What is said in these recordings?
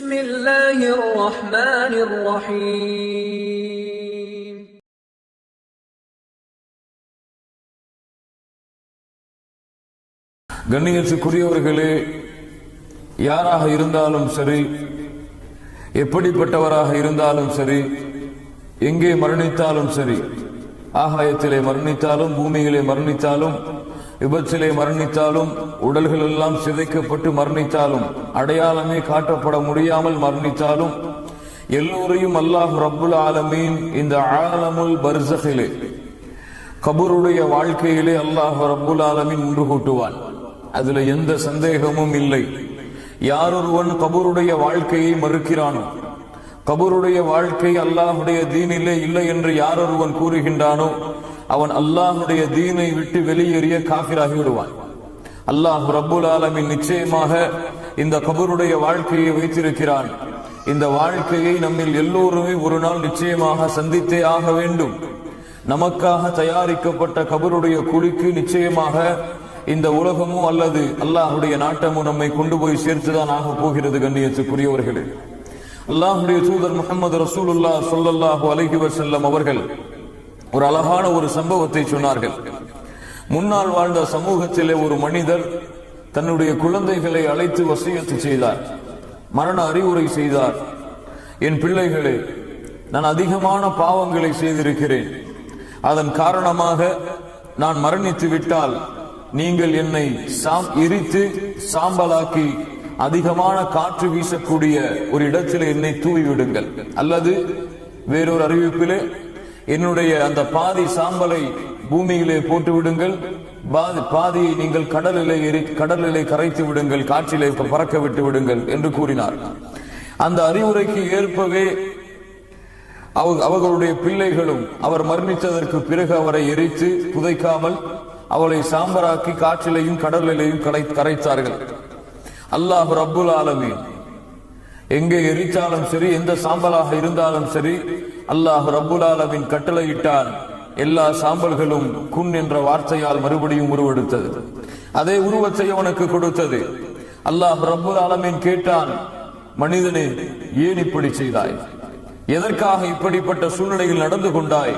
بسم الله الرحمن الرحيم கண்ணியத்துக்குரியவர்களே, யாராக இருந்தாலும் சரி, எப்படிப்பட்டவராக இருந்தாலும் சரி, எங்கே மரணித்தாலும் சரி, ஆகாயத்திலே மரணித்தாலும், பூமியிலே மரணித்தாலும், விபத்திலே மரணித்தாலும், உடல்கள் எல்லாம் சிதைக்கப்பட்டு மரணித்தாலும், அடையாளமே காட்டப்பட முடியாமல் மரணித்தாலும், எல்லோரையும் அல்லாஹ் ரப்புல் ஆலமீன் இந்த ஆலமுல் பர்ஸகிலே, கபருடைய வாழ்க்கையிலே அல்லாஹ் ரப்புல் ஆலமீன் ஒன்று கூட்டுவான். அதுல எந்த சந்தேகமும் இல்லை. யாரொருவன் கபருடைய வாழ்க்கையை மறுக்கிறானோ, கபருடைய வாழ்க்கை அல்லாஹுடைய தீனிலே இல்லை என்று யாரொருவன் கூறுகின்றானோ, அவன் அல்லாஹுடைய தீனை விட்டு வெளியேறிய காஃபிராகி விடுவான். அல்லாஹ் ரப்புல் ஆலமீன் நிச்சயமாக இந்த கபருடைய வாழ்க்கையை வைத்திருக்கிறான். இந்த வாழ்க்கையை நம்மில் எல்லோருமே ஒரு நாள் நிச்சயமாக சந்தித்தே ஆக வேண்டும். நமக்காக தயாரிக்கப்பட்ட கபருடைய குழிக்கு நிச்சயமாக இந்த உலகமோ அல்லது அல்லாஹுடைய நாட்டமோ நம்மை கொண்டு போய் சேர்த்துதான் ஆக போகிறது. கண்ணியத்துக்குரியவர்களே, அல்லாஹுடைய தூதர் முஹம்மது ரசூலுல்லாஹ் ஸல்லல்லாஹு அலைஹி வஸல்லம் அவர்கள் ஒரு அழகான ஒரு சம்பவத்தை சொன்னார்கள். முன்னால் வாழ்ந்த சமூகத்திலே ஒரு மனிதர் தன்னுடைய குழந்தைகளை அழைத்து வசியத்து செய்தார், மரண அறிவுரை செய்தார். என் பிள்ளைகளே, நான் அதிகமான பாவங்களை செய்திருக்கிறேன். அதன் காரணமாக நான் மரணித்து விட்டால் நீங்கள் என்னை எரித்து சாம்பலாக்கி அதிகமான காற்று வீசக்கூடிய ஒரு இடத்திலே என்னை தூவி விடுங்கள், அல்லது வேறொரு அறிவிப்பிலே என்னுடைய அந்த பாதி சாம்பலை பூமியிலே போட்டு விடுங்கள், பாதியை நீங்கள் கடலிலே கரைத்து விடுங்கள், காற்றிலே பறக்க விட்டு விடுங்கள் என்று கூறினார். அந்த அறிவுரைக்கு ஏற்பவே அவர்களுடைய பிள்ளைகளும் அவர் மரணித்ததற்கு பிறகு அவரை எரித்து புதைக்காமல் அவளை சாம்பராக்கி காற்றிலையும் கடலிலையும் கரைத்தார்கள். அல்லாஹ் ரப்புல் ஆலமீன் எங்கே எரித்தாலும் சரி, எந்த சாம்பலாக இருந்தாலும் சரி, அல்லாஹ் ரப்புல் ஆலமீன் கட்டளையிட்டான். எல்லா சாம்பல்களும் குன் என்ற வார்த்தையால் மறுபடியும் உருவெடுத்தது. அதே உருவத்தை அவனுக்கு கொடுத்தது. அல்லாஹ் ரப்புல் ஆலமீன் கேட்டான், மனிதனே, ஏன் இப்படி செய்தாய்? எதற்காக இப்படிப்பட்ட சூழ்நிலையில் நடந்து கொண்டாய்?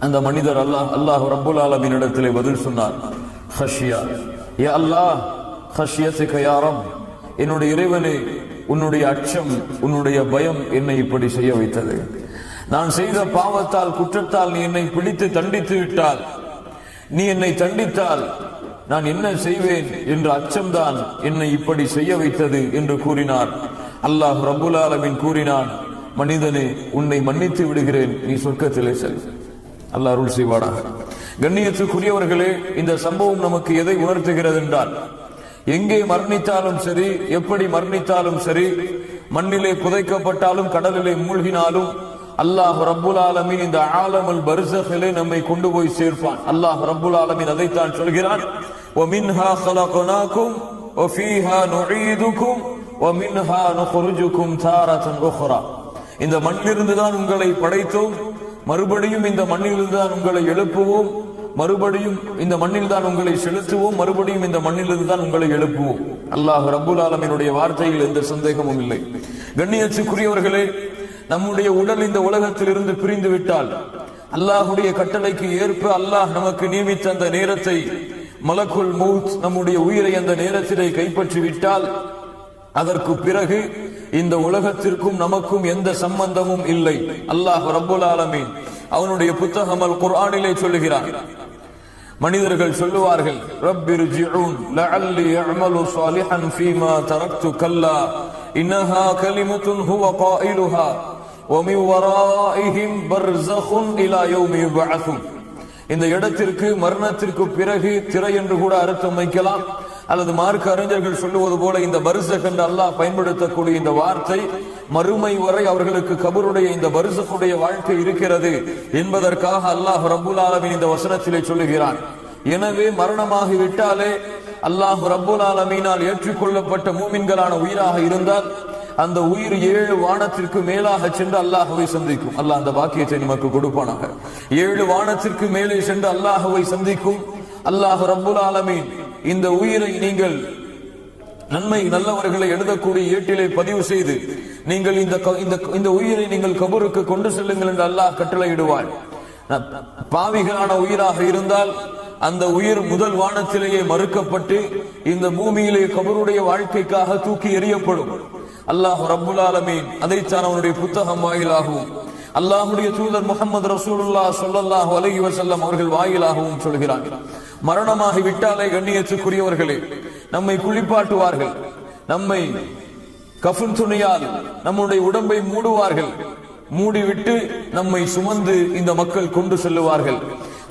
அந்த மனிதர் அல்லாஹ் ரப்புல் ஆலமீன் இடத்திலே பதில் சொன்னார், ஹஷ்யா யா அல்லாஹ், ஹஷ்யத்துக யா ரப், என்னுடைய இறைவனே, உன்னுடைய அச்சம், உன்னுடைய பயம் என்னை இப்படி செய்ய வைத்தது. நான் செய்த பாவத்தால், குற்றத்தால் நீ என்னை பிடித்து தண்டித்து விட்டால், நீ என்னை தண்டித்தால் நான் என்ன செய்வேன் என்ற அச்சம்தான் என்னை இப்படி செய்ய வைத்தது என்று கூறினார். அல்லாஹ் ரப்புல் ஆலமீன் கூறினான், மனிதனே, உன்னை மன்னித்து விடுகிறேன், நீ சொர்க்கத்திலே செல். அல்லாஹ் அருள் செய்வானாக. கண்ணியத்துக்குரியவர்களே, இந்த சம்பவம் நமக்கு எதை உணர்த்துகிறது என்றால், எங்கே மரணித்தாலும் சரி, எப்படி மரணித்தாலும் சரி, மண்ணிலே புதைக்கப்பட்டாலும் கடலிலே மூழ்கினாலும் அல்லாஹ் ரப்புல் ஆலமீன் இந்த ஆலமுல் பர்ஸகிலே நம்மை கொண்டு போய் சேர்ப்பான். அல்லாஹ் ரப்புல் ஆலமீன் அதைத்தான் சொல்கிறான், وَمِنْهَا خَلَقْنَاكُمْ وَفِيهَا نُعِيدُكُمْ وَمِنْهَا نُخْرِجُكُمْ تَارَةً أُخْرَى. இந்த மண்ணிலிருந்து தான் உங்களை படைத்தோம், மறுபடியும் இந்த மண்ணிலிருந்து தான் உங்களை எழுப்புவோம், மறுபடியும் இந்த மண்ணில் தான் உங்களை செலுத்துவோம், மறுபடியும் இந்த மண்ணிலிருந்து தான் உங்களை எழுப்புவோம். அல்லாஹ் ரப்புல் ஆலமீனுடைய வார்த்தையில் எந்த சந்தேகமும் இல்லை. கண்ணியத்துக்குரியவர்களே, நம்முடைய உடல் இந்த உலகத்தில் இருந்து பிரிந்து விட்டால், அல்லாஹுடைய கட்டளைக்கு ஏற்ப அல்லாஹ் நமக்கு நியமித்த அந்த நேரத்தை, மலக்குல் மௌத் நம்முடைய உயிரை அந்த நேரத்திலே கைப்பற்றி விட்டால், அதற்கு பிறகு இந்த உலகத்திற்கும் நமக்கும் எந்த சம்பந்தமும் இல்லை. அல்லாஹ் ரப்புல் ஆலமீன் அவனுடைய புத்தகம் அல் குர்ஆனிலே சொல்லுகிறான். மனிதர்கள் சொல்லுவார்கள், ரப்பிர்ஜிஊன் லஅல்லி அஅமலு ஸாலிஹன் ஃபீமா தரக்து கல்லா இன்னஹா கலிமத்துன் ஹுவ காயிலுஹா வ மின் வராஇஹிம் பர்ஸഖுன் இலா யௌமி யுபஅஸூன். இந்த இடத்திற்கு மரணத்திற்கு பிறகு திரை என்று கூட அர்த்தம் வைக்கலாம், அல்லது மார்க்க அறிஞர்கள் சொல்லுவது போல இந்த பர்ஸக் என்று அல்லாஹ் பயன்படுத்தக்கூடிய இந்த வார்த்தை மறுமை வரை அவர்களுக்கு கபருடைய இந்த பர்ஸக்குடைய வாழ்க்கை இருக்கிறது என்பதற்காக அல்லாஹ் ரப்புல் ஆலமீன் இந்த வசனத்திலே சொல்லுகிறான். எனவே மரணமாகி விட்டாலே அல்லாஹ் ரப்புல் ஆலமீனால் ஏற்றுக்கொள்ளப்பட்ட மூமின்களான உயிராக இருந்தால் அந்த உயிர் 7 வானத்திற்கு மேலாக சென்று அல்லாஹ்வை சந்திக்கும். அல்லாஹ் அந்த பாக்கியத்தை நமக்கு கொடுப்பானாக. 7 வானத்திற்கு மேலே சென்று அல்லாஹ்வை சந்திக்கும். அல்லாஹ் ரப்புல் ஆலமீன் இந்த உயிரை நீங்கள் நன்மை நல்லவர்களை எழுதக்கூடிய ஏட்டிலே பதிவு செய்து நீங்கள் இந்த உயிரை நீங்கள் கபருக்கு கொண்டு செல்லுங்கள் என்று அல்லாஹ் கட்டளையிடுவான். பாவிகளான உயிராக இருந்தால் அந்த உயிர் முதல் வானத்திலேயே மறுக்கப்பட்டு இந்த பூமியிலே கபருடைய வாழ்க்கைக்காக தூக்கி எறியப்படும். அல்லாஹ் ரப்புல் ஆலமீன் அதைத்தான் அவனுடைய புத்தகம் வாயிலாகவும் அல்லாஹ்வுடைய தூதர் முஹம்மது ரசூலுல்லாஹ் ஸல்லல்லாஹு அலைஹி வஸல்லம் அவர்கள் வாயிலாகவும் சொல்கிறார். மரணமாகி விட்டாலே கண்ணியத்துக்குரியவர்களே, நம்மை குளிப்பாட்டுவார்கள், நம்மை கஃன் துணியால் நம்முடைய உடம்பை மூடுவார்கள், மூடிவிட்டு நம்மை சுமந்து இந்த மக்கள் கொண்டு செல்லுவார்கள்.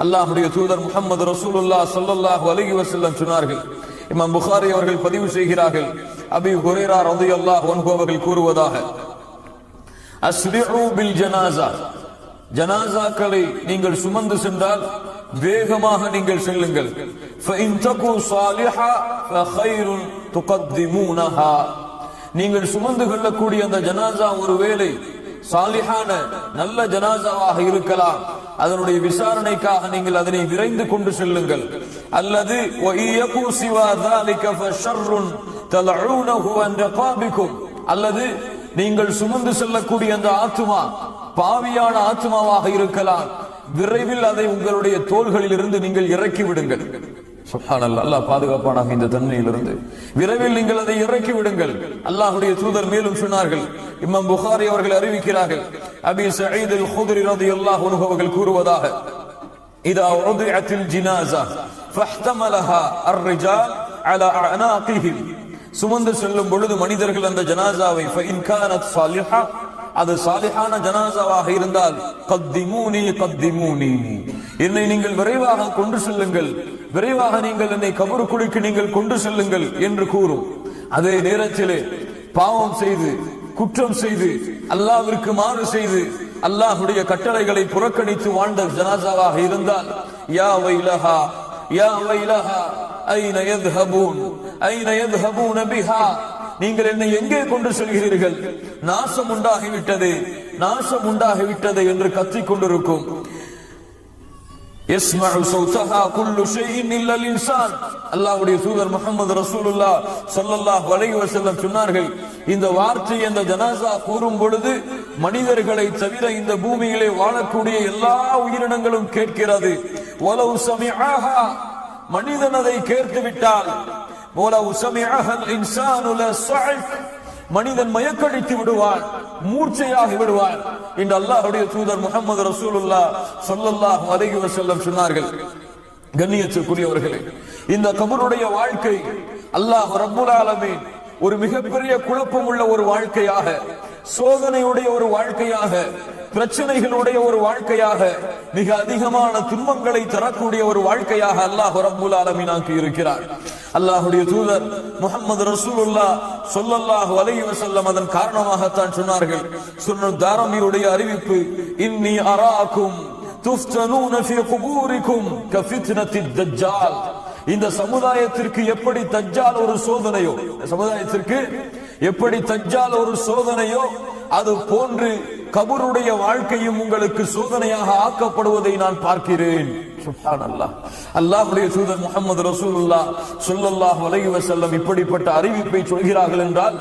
அல்லாஹ்வுடைய தூதர் முஹம்மது ரசூலுல்லாஹ் ஸல்லல்லாஹு அலைஹி வஸல்லம் சொன்னார்கள். இமாம் புகாரி அவர்கள் பதிவு செய்கிறார்கள், அபீ ஹுரைரா ரலியல்லாஹு அன்ஹு அவர்கள் கூறுவதாக, அஸ்ரிஉ பில் ஜனாஸா, ஜனாஸாக்களை நீங்கள் சுமந்து சென்றால் வேகமாக நீங்கள் செல்லுங்கள். ஃபஇன் தகு ஸாலிஹா ஃபகைருன் துகத்திமூனஹா, நீங்கள் சுமந்து கொள்ளக்கூடிய அந்த ஜனாஸா ஒருவேளை சாலிஹான நல்ல ஜனாஸாவாக இருக்கலாம், அதனுடைய விசாரணைக்காக நீங்கள் அதனை விரைந்து கொண்டு செல்லுங்கள். அல்லது வஇயகு சிவா ذلك فشر تلعونه عن رقابكم, அல்லது நீங்கள் சுமந்து செல்லக்கூடிய அந்த ஆத்மா பாவியான ஆத்மாவாக இருக்கலாம், விரைவில் அதை உங்களுடைய தோள்களில் இருந்து நீங்கள் இறக்கி விடுங்கள். சுப்ஹானல்லாஹ், அல்லாஹ் பாதுகாப்பானாக இந்த தன்மையிலிருந்து. விரைவில் நீங்கள் அதை இறக்கி விடுங்கள். அல்லாஹ்வுடைய தூதர் மேலும் சொன்னார்கள், இமாம் புகாரி அவர்கள் அறிவிக்கிறார்கள், அபீ சயீத் அல் குத்ரி ரலியல்லாஹு அன்ஹு அவர்கள் கூறுவதாக, இதா உதிஅத்தில் ஜினாஸா ஃபஹ்தமலஹா அர்-ரிஜால் அலா அனாகிஹிம், சுமந்து செல்லும் பொழுது மனிதர்கள் அந்த ஜனாஸாவை ஃபஇன் கானத் ஸாலிஹா, அது சாலிஹான ஜனாஸாவாக இருந்தால் கத்திமூனி கத்திமூனி, என்னை நீங்கள் விரைவாக கொண்டு செல்லுங்கள், விரைவாக நீங்கள் என்னை கபருக்குழிக்கு நீங்கள் கொண்டு செல்லுங்கள் என்று கூறும். அதே நேரத்திலே பாவம் செய்து குற்றம் செய்து அல்லாஹ்விற்கு மாறு செய்து அல்லாஹ்வுடைய கட்டளைகளை புறக்கணித்து வாழ்ந்த ஜனாஸாவாக இருந்தால் யா வைலஹா யா வைலஹா ஐன யذهبون ஐன யذهبون பிஹா, நீங்கள் என்னை எங்கே கொண்டு செல்கிறீர்கள், நாசம் உண்டாகிவிட்டது நாசம் உண்டாகிவிட்டது என்று கத்திக் கொண்டிருக்கும். யஸ்மஉ ஸௌதஹா குல்லு ஷைஇன் இல்லா அல்-இன்சான், அல்லாஹ்வுடைய தூதர் முஹம்மது ரசூலுல்லாஹ் ஸல்லல்லாஹு அலைஹி வஸல்லம் சொன்னார்கள், இந்த வார்த்தை அந்த ஜனாஸா கூறும் பொழுது மனிதர்களை தவிர இந்த பூமியிலே வாழக்கூடிய எல்லா உயிரினங்களும் கேட்கிறது. வலவ் சமிஅஹா, மனிதன் அதை கேட்டு விட்டால், வலவ் சமிஅஹா அல்-இன்சானு லஸஅக், மனிதன் மயக்கடித்து விடுவான், மூர்ச்சையாகி விடுவான் என்று அல்லாஹ்வுடைய தூதர் முஹம்மது ரசூலுல்லாஹ் ஸல்லல்லாஹு அலைஹி வஸல்லம் சொன்னார்கள். கண்ணியத்துக்குரியவர்களே, இந்த கபருடைய வாழ்க்கை அல்லாஹ் ரப்புல் ஆலமீன் ஒரு மிகப்பெரிய குழப்பம் உள்ள ஒரு வாழ்க்கையாக, சோதனையுடைய ஒரு வாழ்க்கையாக, பிரச்சனைகளுடைய ஒரு வாழ்க்கையாக, மிக அதிகமான துன்பங்களை தரக்கூடிய ஒரு வாழ்க்கையாக அல்லாஹ் ரப்புல் ஆலமீன் ஆக்கி இருக்கிறார். அல்லாஹ்வுடைய தூதர் முஹம்மது ரசூலுல்லாஹ் ஸல்லல்லாஹு அலைஹி வஸல்லம் அதன் காரணமாகத்தான் சொன்னார்கள். சுன்னத் தாரமியுடைய அறிவிப்பு, இன்னி அராக்கும் துஃப்தனூன ஃபீ குபூரிக்கும் கஃபித்னத்தித் தஜ்ஜால், இந்த சமுதாயத்திற்கு எப்படி தஜ்ஜால் ஒரு சோதனையோ, சமுதாயத்திற்கு எப்படி தஜ்ஜால் ஒரு சோதனையோ அது போன்று கபருடைய வாழ்க்கையும் உங்களுக்கு சோதனையாக ஆக்கப்படுவதை நான் பார்க்கிறேன். சுப்ஹானல்லாஹ், அல்லாஹ்வுடைய தூதர் முஹம்மது ரசூலுல்லாஹ் ஸல்லல்லாஹு அலைஹி வஸல்லம் இப்படிப்பட்ட அறிவிப்பை சொல்கிறார்கள் என்றால்,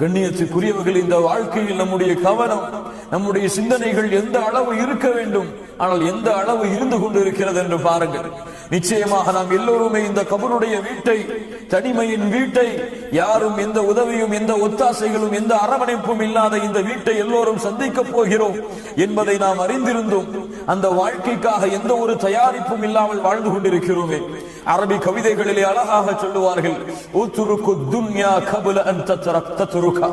கண்ணியத்துக்குரியவர்கள், இந்த வாழ்க்கையில் நம்முடைய கவனம், நம்முடைய சிந்தனைகள் எந்த அளவு இருக்க வேண்டும், ஆனால் எந்த அளவு இருந்து கொண்டிருக்கிறது என்று பாருங்கள். நிச்சயமாக நாம் எல்லோருமே இந்த கபருடைய வீட்டை, தனிமையின் வீட்டை, யாரும் எந்த உதவியும் எந்த ஒத்தாசைகளும் எந்த அரவணைப்பும் இல்லாத இந்த வீட்டை எல்லோரும் சந்திக்க போகிறோம் என்பதை நாம் அறிந்திருந்தோம். அந்த வாழ்க்கைக்காக எந்த ஒரு தயாரிப்பும் இல்லாமல் வாழ்ந்து கொண்டிருக்கிறோமே. அரபி கவிதைகளிலே அழகாக சொல்லுவார்கள், உத்ருக்கு துன்யா கபல அன் தத்ருகா,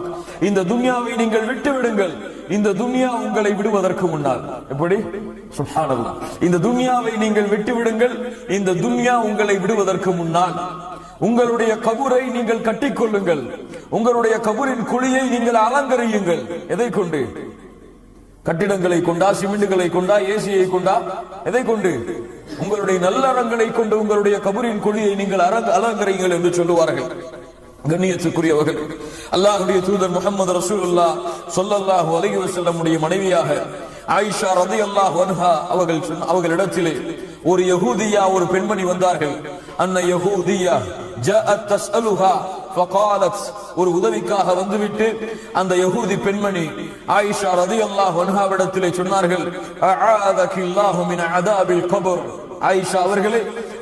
இந்த துன்யாவை நீங்கள் விட்டு விடுங்கள், இந்த துன்யா உங்களை விடுவதற்கு முன்னால். எப்படி? சுப்ஹானல்லாஹ், இந்த துன்யாவை நீங்கள் விட்டு விடுங்கள், இந்த துன்யா உங்களை விடுவதற்கு முன்னால் உங்களுடைய கபரை நீங்கள் கட்டிக்கொள்ளுங்கள், உங்களுடைய கபரின் குழியை நீங்கள் அலங்கரியுங்கள். எதை கொண்டு? கட்டிடங்களை கொண்டா, சிமெண்டுகளை கொண்டா, ஏசியை கொண்டா, எதை கொண்டு? உங்களுடைய நல்லறங்களை கொண்டு உங்களுடைய கபரின் குழியை நீங்கள் அலங்கரியுங்கள் என்று சொல்லுவார்கள். கண்ணியத்துக்குரியவர்கள், அல்லாஹ்வுடைய தூதர் முஹம்மது ரசூலுல்லாஹ் ஸல்லல்லாஹு அலைஹி வஸல்லம் உடைய மனைவியாக ஆயிஷா ரலியல்லாஹு அன்ஹா அவர்களிடத்திலே ஒரு யஹூதியா, ஒரு பெண்மணி வந்தார்கள். அன்ன யஹூதியா ஜாஅத் தஸ்அலுஹா فقالت ஒரு உதவிக்காக வந்துவிட்டு அந்த யஹூதி பெண்மணி ஆயிஷா ரலியல்லாஹு அன்ஹாவிடத்திலே சொன்னார்கள், அஆதகில்லாஹு மின் அதாபில் கபர். ஆயிஷா அவர்களே,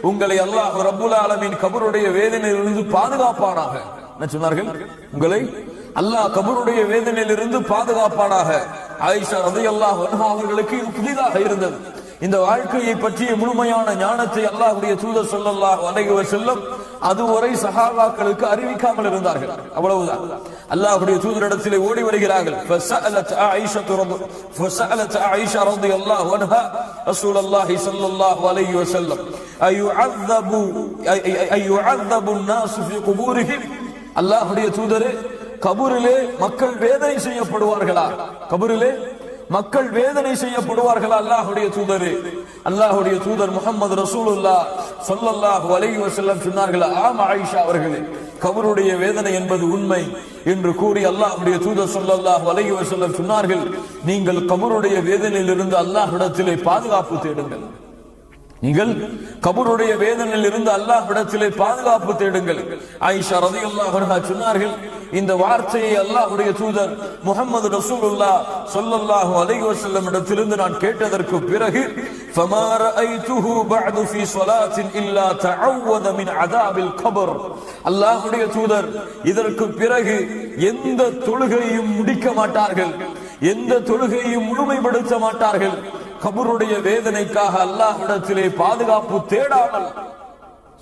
உங்களை அல்லாஹ் ரப்புல் ஆலமீன் கபருடைய வேதனையிலிருந்து பாதுகாப்பானாக. என்ன சொன்னார்கள்? உங்களை அல்லாஹ் கபருடைய வேதனையிலிருந்து பாதுகாப்பானாக. ஆயிஷா ரலியல்லாஹு அன்ஹா அவர்களுக்கு இது புதிதாக இருந்தது. இந்த வாழ்க்கையை பற்றிய முழுமையான ஞானத்தை அல்லாஹ்வுடைய தூதர் ஸல்லல்லாஹு அலைஹி வஸல்லம் அதுவரை சஹாபாக்களுக்கு அறிவிக்காமல் இருந்தார்கள். அவ்வளவுதான். அல்லாஹ்வுடைய தூதரிடத்திலே ஓடி வருகிறார்கள். ஃபஸஅலத் ஆயிஷா ரலியல்லாஹு அன்ஹா ரசூலுல்லாஹி ஸல்லல்லாஹு அலைஹி வஸல்லம் அய்யுஅذبு الناس في قبورهم. அல்லாஹ்வுடைய தூதரே, கபூரிலே மக்கள் வேதனை செய்யப்படுவார்களா? கபூரிலே மக்கள் வேதனை செய்யப்படுவார்களா? அல்லாஹ்வுடைய தூதரே, அல்லாஹ்வுடைய தூதர் முஹம்மது ரசூலுல்லாஹ் ஸல்லல்லாஹு அலைஹி வஸல்லம் சொன்னார்கள், ஆம் ஆயிஷா அவர்களே, கபருடைய வேதனை என்பது உண்மை என்று கூறி அல்லாஹ்வுடைய தூதர் ஸல்லல்லாஹு அலைஹி வஸல்லம் சொன்னார்கள், நீங்கள் கபருடைய வேதனையிலிருந்து அல்லாஹ்விடத்திலே பாதுகாப்பு தேடுங்கள். நீங்கள் கபருடைய வேதனையில் இருந்து அல்லாஹ்விடத்திலே பாதுகாப்பு தேடுங்கள். ஆயிஷா ரலியல்லாஹு அன்ஹா சொன்னார்கள், இந்த வார்த்தையை அல்லாஹ்வுடைய தூதர் முஹம்மது ரசூலுல்லாஹ் ஸல்லல்லாஹு அலைஹி வஸல்லம் இடத்திலிருந்து நான் கேட்டதற்கு பிறகு ஃபமா ரஅய்துஹு பஅது ஃபீ ஸலாத்தின் இல்லா தஅவ்வத மின் அதாபில் கபர். அல்லாஹ்வுடைய தூதர் இதற்கு பிறகு எந்த தொழுகையையும் முடிக்க மாட்டார்கள், எந்த தொழுகையையும் முழுமைப்படுத்த மாட்டார்கள், கபருடைய வேதனைக்காக அல்லாஹ்விடத்திலே பாதுகாப்பு தேடாமல்.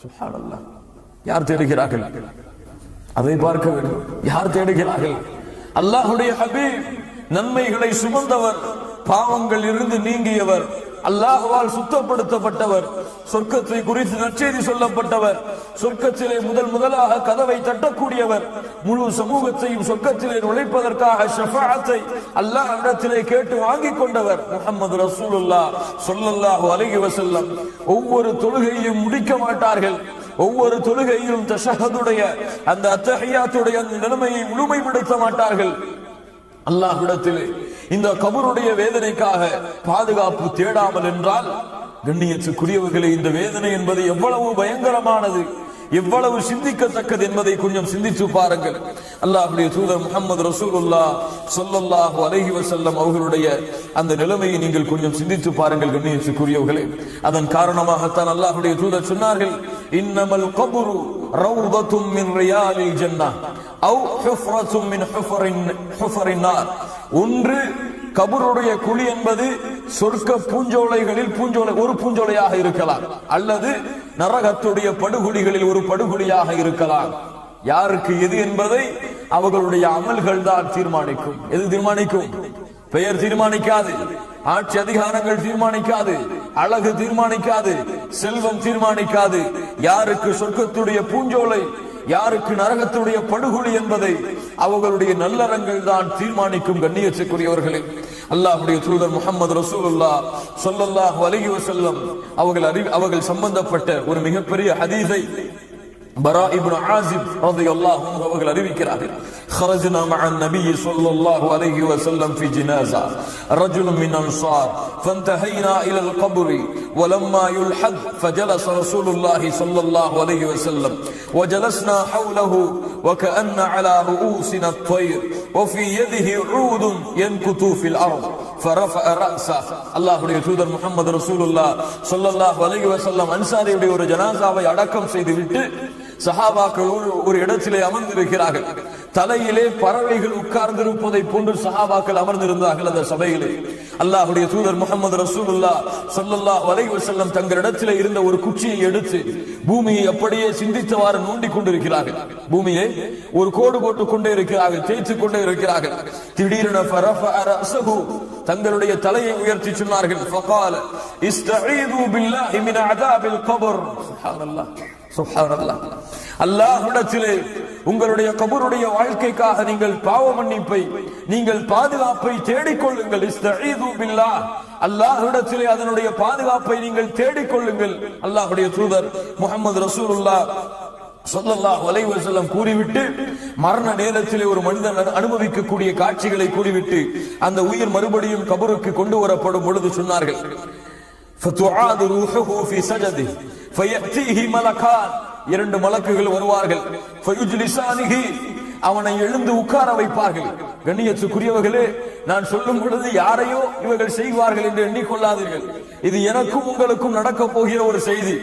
சுப்ஹானல்லாஹ். யார் தேடுகிறார்கள்? அதை பார்க்க வேண்டும். யார் தேடுகிறார்கள்? அல்லாஹ்வுடைய ஹபீப், நன்மைகளை சுமந்தவர், பாவங்கள் இருந்து நீங்கியவர், அல்லாஹ்வால் சுத்தப்படுத்தப்பட்டவர், சொர்க்கத்தை குறித்து நற்செய்தி சொல்லப்பட்டவர், சொர்க்கத்திலே முதலாக கதவை தட்டக்கூடியவர், முழு சமூகத்தையும் சொர்க்கத்திலே நுழைப்பதற்காக ஷஃபாஅத்தை அல்லாஹ்விடத்திலே கேட்டு வாங்கிக் கொண்டவர் முஹம்மது ரசூலுல்லாஹ் ஸல்லல்லாஹு அலைஹி வஸல்லம். ஒவ்வொரு தொழுகையையும் முடிக்க மாட்டார்கள், ஒவ்வொரு தொழுகையிலும் தஷஹதுடைய அந்த அத்தஹியாத்துடைய அந்த நிலைமையை முழுமைப்படுத்த மாட்டார்கள். அல்லாஹ்விடத்திலே இந்த கபருடைய வேதனைக்காக பாதுகாப்பு தேடாமல் என்றால், கண்ணியத்துக்குரியவர்களே, இந்த வேதனை என்பது எவ்வளவு பயங்கரமானது, எவ்வளவு சிந்திக்கத்தக்கது என்பதை கொஞ்சம் சிந்தித்து பாருங்கள். அல்லாஹ்வுடைய தூதர் முஹம்மது ரசூலுல்லாஹ் ஸல்லல்லாஹு அலைஹி வஸல்லம் அவர்களுடைய அந்த நிலைமையை நீங்கள் கொஞ்சம் சிந்தித்து பாருங்கள் கண்ணியத்துக்குரியவர்களே. அதன் காரணமாகத்தான் அல்லாஹ்வுடைய தூதர் சொன்னார்கள், இன்னமல் கபரு ரௌதத்தும் மின் ரியாலில் ஜன்னah அவ் ஹுஃப்ரத்தும் மின் ஹுஃபரின் நார். ஒன்று கபருடைய குழி என்பது சொர்க்க பூஞ்சோலைகளில் ஒரு பூஞ்சோலையாக இருக்கலாம், அல்லது நரகத்துடைய படுகுழிகளில் ஒரு படுகுழியாக இருக்கலாம். யாருக்கு எது என்பதை அவர்களுடைய அமல்கள் தான் தீர்மானிக்கும். எது தீர்மானிக்கும்? பெயர் தீர்மானிக்காது, ஆட்சி அதிகாரங்கள் தீர்மானிக்காது, அழகு தீர்மானிக்காது, செல்வம் தீர்மானிக்காது. யாருக்கு சொர்க்கத்துடைய பூஞ்சோலை, யாருக்கு நரகத்துடைய படுகொலி என்பதை அவர்களுடைய நல்லறங்கள் தான் தீர்மானிக்கும். கண்ணியத்துக்குரியவர்களே, அல்லாஹ்வுடைய தூதர் முஹம்மது ரசூலுல்லாஹ் ஸல்லல்லாஹு அலைஹி வஸல்லம் அவர்கள் சம்பந்தப்பட்ட ஒரு மிகப்பெரிய ஹதீஸை பரா இப்னு ஆசிப் ரலியல்லாஹு அன்ஹு அவர்கள் அறிவிக்கிறார்கள். خرجنا مع النبي صلى الله عليه وسلم في جنازة رجل من أنصار فانتهينا إلى القبر ولما يلحد فجلس رسول الله صلى الله عليه وسلم وجلسنا حوله وكأن على رؤوسنا الطير وفي يده عود ينكت في الأرض فرفع رأسه. அல்லாஹ்வுடைய தூதர் முஹம்மது ரசூலுல்லாஹ் ஸல்லல்லாஹு அலைஹி வஸல்லம் அன்சாரியுடைய ஒரு ஜனாசாவை அடக்கம் செய்துவிட்டு சஹாபாக்கள் ஒரு இடத்திலே அமர்ந்திருக்கிறார்கள். தலையிலே பறவைகள் உட்கார்ந்திருப்பதை போன்று சஹாபாக்கள் அமர்ந்திருந்தார்கள் அந்த சபையிலே. அல்லாஹ்வுடைய தூதர் முஹம்மது ரசூலுல்லாஹ் ஸல்லல்லாஹு அலைஹி வஸல்லம் தங்களிடத்திலே இருந்த ஒரு குச்சியை எடுத்து பூமியை அப்படியே சிந்தித்தவாறு நோண்டிக் கொண்டிருக்கிறார்கள். பூமியை ஒரு கோடு போட்டுக் கொண்டே இருக்கிறார்கள், தேய்த்துக் கொண்டே இருக்கிறார்கள். திடீரென ஃபரஃபஅ ரஅஸஹு, தங்களுடைய தலையை உயர்த்தி சொன்னார்கள், ஃபகால இஸ்தஈது பில்லாஹி மின் அஸாபில் கபர். சுப்ஹானல்லாஹ், சுப்ஹானல்லாஹ். அல்லாஹ்விடத்திலே உங்களுடைய கபருடைய வாழ்க்கைக்காக நீங்கள் பாவ மன்னிப்பை, நீங்கள் பாதுகாப்பை தேடிக்கொள்ளுங்கள். இஸ்தஈது பில்லாஹ், அல்லாஹ்விடத்திலே அதனுடைய பாதுகாப்பை நீங்கள் தேடிக்கொள்ளுங்கள். அல்லாஹ்வுடைய தூதர் முஹம்மது ரசூலுல்லாஹ் ஸல்லல்லாஹு அலைஹி வஸல்லம் கூறிவிட்டு மரண நேரத்திலே ஒரு மனிதன் அனுபவிக்கக்கூடிய காட்சிகளை கூறிவிட்டு அந்த உயிர் மறுபடியும் கபருக்கு கொண்டு வரப்படும் பொழுது சொன்னார்கள், ஃபதுஆது ரூஹுஹு ஃபீ சஜதிஹி ஃபயஅதீஹி மலகான். 2 மலக்குகள் வருவார்கள். ஃபயுஜ்லிசானிஹி, அவனை எழுந்து உட்கார வைப்பார்கள். கண்ணியத்துக்குரியவர்களே, நான் சொல்லும் பொழுது யாரையோ இவர்கள் செய்வார்கள் என்று எண்ணிக்கொள்ளாதீர்கள். இது எனக்கும் உங்களுக்கும் நடக்க போகிற ஒரு செய்தி.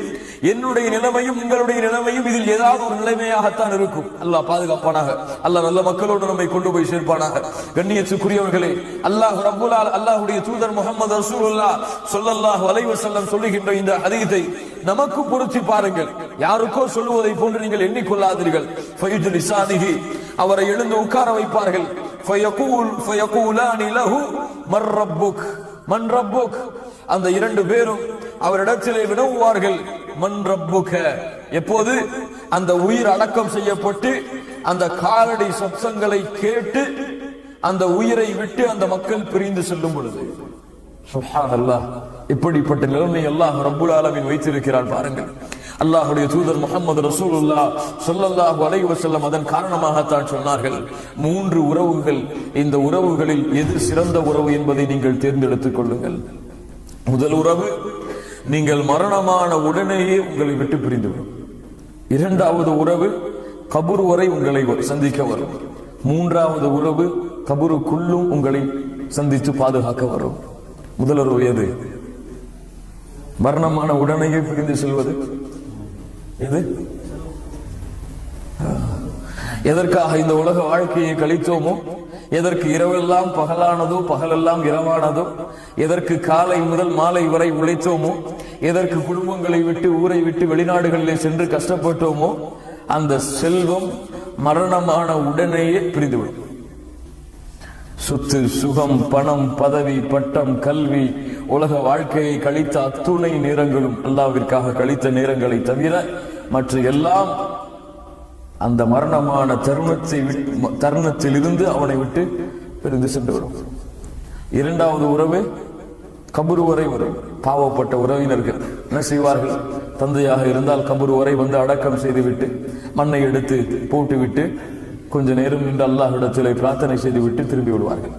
என்னுடைய நிலைமையும் உங்களுடைய நிலைமையும் இதில் ஏதாவது ஒரு நிலைமையாகத்தான் இருக்கும். அல்லாஹ் பாதுகாப்பானாக. அல்லாஹ் நல்ல மக்களோடு நம்மை கொண்டு போய் சேர்ப்பானாக. கண்ணியத்துக்குரியவர்களே, அல்லாஹ்வுடைய தூதர் முஹம்மது ரசூலுல்லாஹ் ஸல்லல்லாஹு அலைஹி வஸல்லம் சொல்லுகின்ற இந்த ஹதீஸை நமக்கு பொருத்தி பாருங்கள். யாருக்கோ சொல்லுவதை போன்று நீங்கள் எண்ணிக்கொள்ளாதீர்கள். ஃபயுஜ்லிசானிஹி, அவரை எழுந்து உட்கார வைப்பார்கள். ஃபயகூலானி லஹு மர் ரப்புக், மன் ரப்புக், அந்த 2 பேரும் அவரிடத்திலே வினவுவார்கள். மன் ரப்புக, எப்போது அந்த உயிர் அடக்கம் செய்யப்பட்டு அந்த காலடி சப்தங்களை கேட்டு அந்த உயிரை விட்டு அந்த மக்கள் பிரிந்து செல்லும் பொழுது, சுப்ஹானல்லாஹ், இப்படிப்பட்ட நிலைமை அல்லாஹ் ரப்புல் ஆலமீன் வைத்திருக்கிறார் பாருங்கள். அல்லாஹ்வுடைய தூதர் முஹம்மது ரசூலுல்லாஹ் ஸல்லல்லாஹு அலைஹி வஸல்லம் அதன் காரணமாகத்தான் சொன்னார்கள், 3 உறவுகள், இந்த உறவுகளில் எது சிறந்த உறவு என்பதை நீங்கள் தேர்ந்தெடுத்துக் கொள்ளுங்கள். முதல் உறவு, நீங்கள் மரணமான உடனேயே உங்களை விட்டு பிரிந்துவிடும். 2வது உறவு, கபூர் வரை உங்களை சந்திக்க வரும். 3வது உறவு, கபூருக்குள்ளும் உங்களை சந்தித்து பாதுகாக்க வரும். முதல் உறவு எது? மரணமான உடனேயே பிரிந்து செல்வது. எது? எதற்காக இந்த உலக வாழ்க்கையை கழித்தோமோ, எதற்கு இரவெல்லாம் பகலானதோ பகலெல்லாம் இரவானதோ, எதற்கு காலை முதல் மாலை வரை உழைத்தோமோ, எதற்கு குடும்பங்களை விட்டு ஊரை விட்டு வெளிநாடுகளிலே சென்று கஷ்டப்பட்டோமோ, அந்த செல்வம் மரணமான உடனேயே பிரிந்துவிடும். சொத்து, சுகம், பணம், பதவி, பட்டம், கல்வி, உலக வாழ்க்கையை கழித்த அத்துணை நேரங்களும் அல்லாஹ்விற்காக கழித்த நேரங்களை தவிர மற்ற எல்லாம் அந்த மரணமான தருணத்தில் இருந்து அவனை விட்டு பிரிந்து சென்றுவிடும். 2வது உறவு, கபூர் வரை வரும். பாவப்பட்ட உறவினர்கள் என்ன செய்வார்கள்? தந்தையாக இருந்தால் கபூர் வரை வந்து அடக்கம் செய்துவிட்டு மண்ணை எடுத்து போட்டுவிட்டு கொஞ்ச நேரம் நின்று அல்லாஹ்விடத்திலே பிரார்த்தனை செய்துவிட்டு திரும்பி விடுவார்கள்.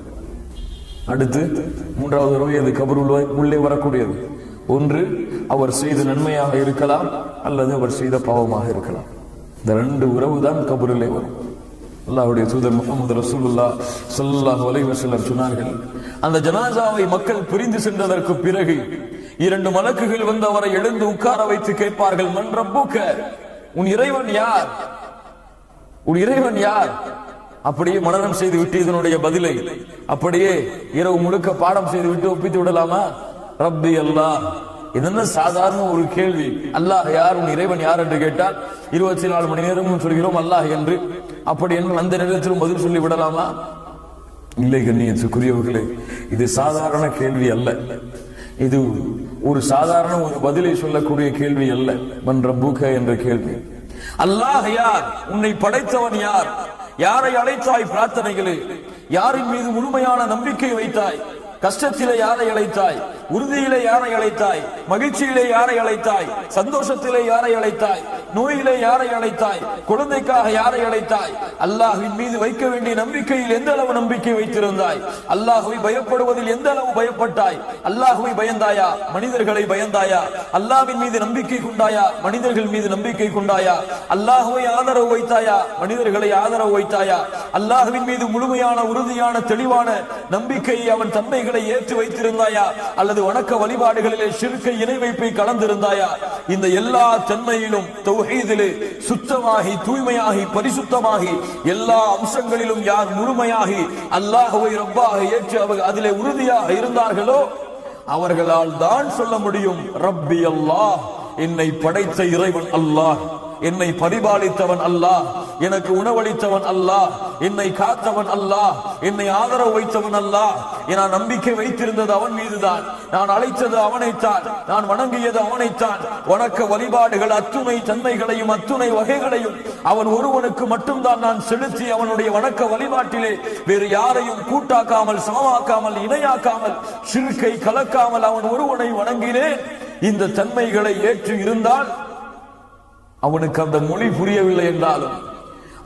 அடுத்து 3வது உறவு, அது கபூர் உள்ளே வரக்கூடியது. ஒன்று அவர் செய்த நன்மையாக இருக்கலாம், அல்லது அவர் செய்த பாவமாக இருக்கலாம். இந்த 2 உறவு தான் கபூரிலே வரும். அல்லாஹ்வுடைய தூதர் முஹம்மது ரசூலுல்லாஹ் ஸல்லல்லாஹு அலைஹி வஸல்லம் சொன்னார்கள், அந்த ஜனாசாவை மக்கள் பிரிந்து சென்றதற்கு பிறகு 2 மலக்குகள் வந்து அவரை எழுந்து உட்கார வைத்து கேட்பார்கள், மன் ரப்புக, உன் இறைவன் யார்? உன் இறைவன் யார்? அப்படியே மனனம் செய்து விட்டு இதனுடைய பதிலை அப்படியே இரவு முழுக்க பாடம் செய்து விட்டு ஒப்பித்து விடலாமா? ரப்பி அல்லாஹ். இது சாதாரண ஒரு கேள்வி. அல்லாஹ் யார், உன் இறைவன் யார் என்று கேட்டால் 24 மணி நேரமும் சொல்கிறோம் அல்லாஹ் என்று. அப்படி என்று அந்த நேரத்திலும் பதில் சொல்லி விடலாமா? இல்லை கண்ணியத்துக்குரியவர்களே, இது சாதாரண கேள்வி அல்ல. இது ஒரு சாதாரண ஒரு பதிலை சொல்லக்கூடிய கேள்வி அல்ல. மன் ரப்புக என்ற கேள்வி. அல்லாஹ் யார்? உன்னை படைத்தவன் யார்? யாரை அழைத்தாய் பிரார்த்தனைகளே? யாரின் மீது முழுமையான நம்பிக்கை வைத்தாய்? கஷ்டத்திலே யாரை அழைத்தாய்? உறுதியிலே யாரை அழைத்தாய்? மகிழ்ச்சியிலே யாரை அழைத்தாய்? சந்தோஷத்திலே யாரை அழைத்தாய்? நோயிலே யாரை அழைத்தாய்? குழந்தைக்காக யாரை அழைத்தாய்? அல்லாஹ்வின் மீது வைக்க வேண்டிய நம்பிக்கையில் எந்த அளவு நம்பிக்கை வைத்திருந்தாய்? அல்லாஹ்வை பயப்படுவதில் எந்த அளவு பயப்பட்டாய்? அல்லாஹ்வை பயந்தாயா? மனிதர்களை பயந்தாயா? அல்லாஹ்வின் மீது நம்பிக்கை கொண்டாயா? மனிதர்கள் மீது நம்பிக்கை கொண்டாயா? அல்லாஹ்வை ஆதரவு வைத்தாயா? மனிதர்களை ஆதரவு வைத்தாயா? அல்லாஹ்வின் மீது முழுமையான உறுதியான தெளிவான நம்பிக்கையை அவன் தன்மைகளை ஏற்று வைத்திருந்தாயா? அல்லது வணக்க வழிபாடுகளிலே ஷிர்கை இணை வைப்பை கலந்திருந்தாயா? இந்த எல்லா தன்மையிலும் தௌஹீதிலே சுத்தமாகி தூய்மையாகி பரிசுத்தமாகி எல்லா அம்சங்களிலும் யார் முழுமையாகி அல்லாஹ்வை ரப்பாக ஏற்று அவர் அதிலே உறுதியாக இருந்தார்களோ அவர்களால் தான் சொல்ல முடியும், ரப்பி அல்லாஹ், என்னை படைத்த இறைவன் அல்லாஹ், என்னை பரிபாலித்தவன் அல்லாஹ், எனக்கு உணவளித்தவன் அல்லாஹ், என்னை காத்தவன் அல்லாஹ், என்னை ஆதரவு வைத்தவன் அல்லாஹ். நான் நம்பிக்கை வைத்திருந்தது அவன் மீதுதான், நான் அழைத்தது அவனைத்தான், நான் வணங்கியது அவனைத்தான். வணக்க வழிபாடுகள் அத்துணை தன்மைகளையும் அத்துணை வகைகளையும் அவன் ஒருவனுக்கு மட்டும்தான் நான் செலுத்தி அவனுடைய வணக்க வழிபாட்டிலே வேறு யாரையும் கூட்டாக்காமல் சமமாக்காமல் இணையாக்காமல் ஷிர்கை கலக்காமல் அவன் ஒருவனை வணங்கினேன். இந்த தன்மைகளை ஏற்று இருந்தால் அவனுக்கு அந்த மொழி புரியவில்லை என்றாலும்,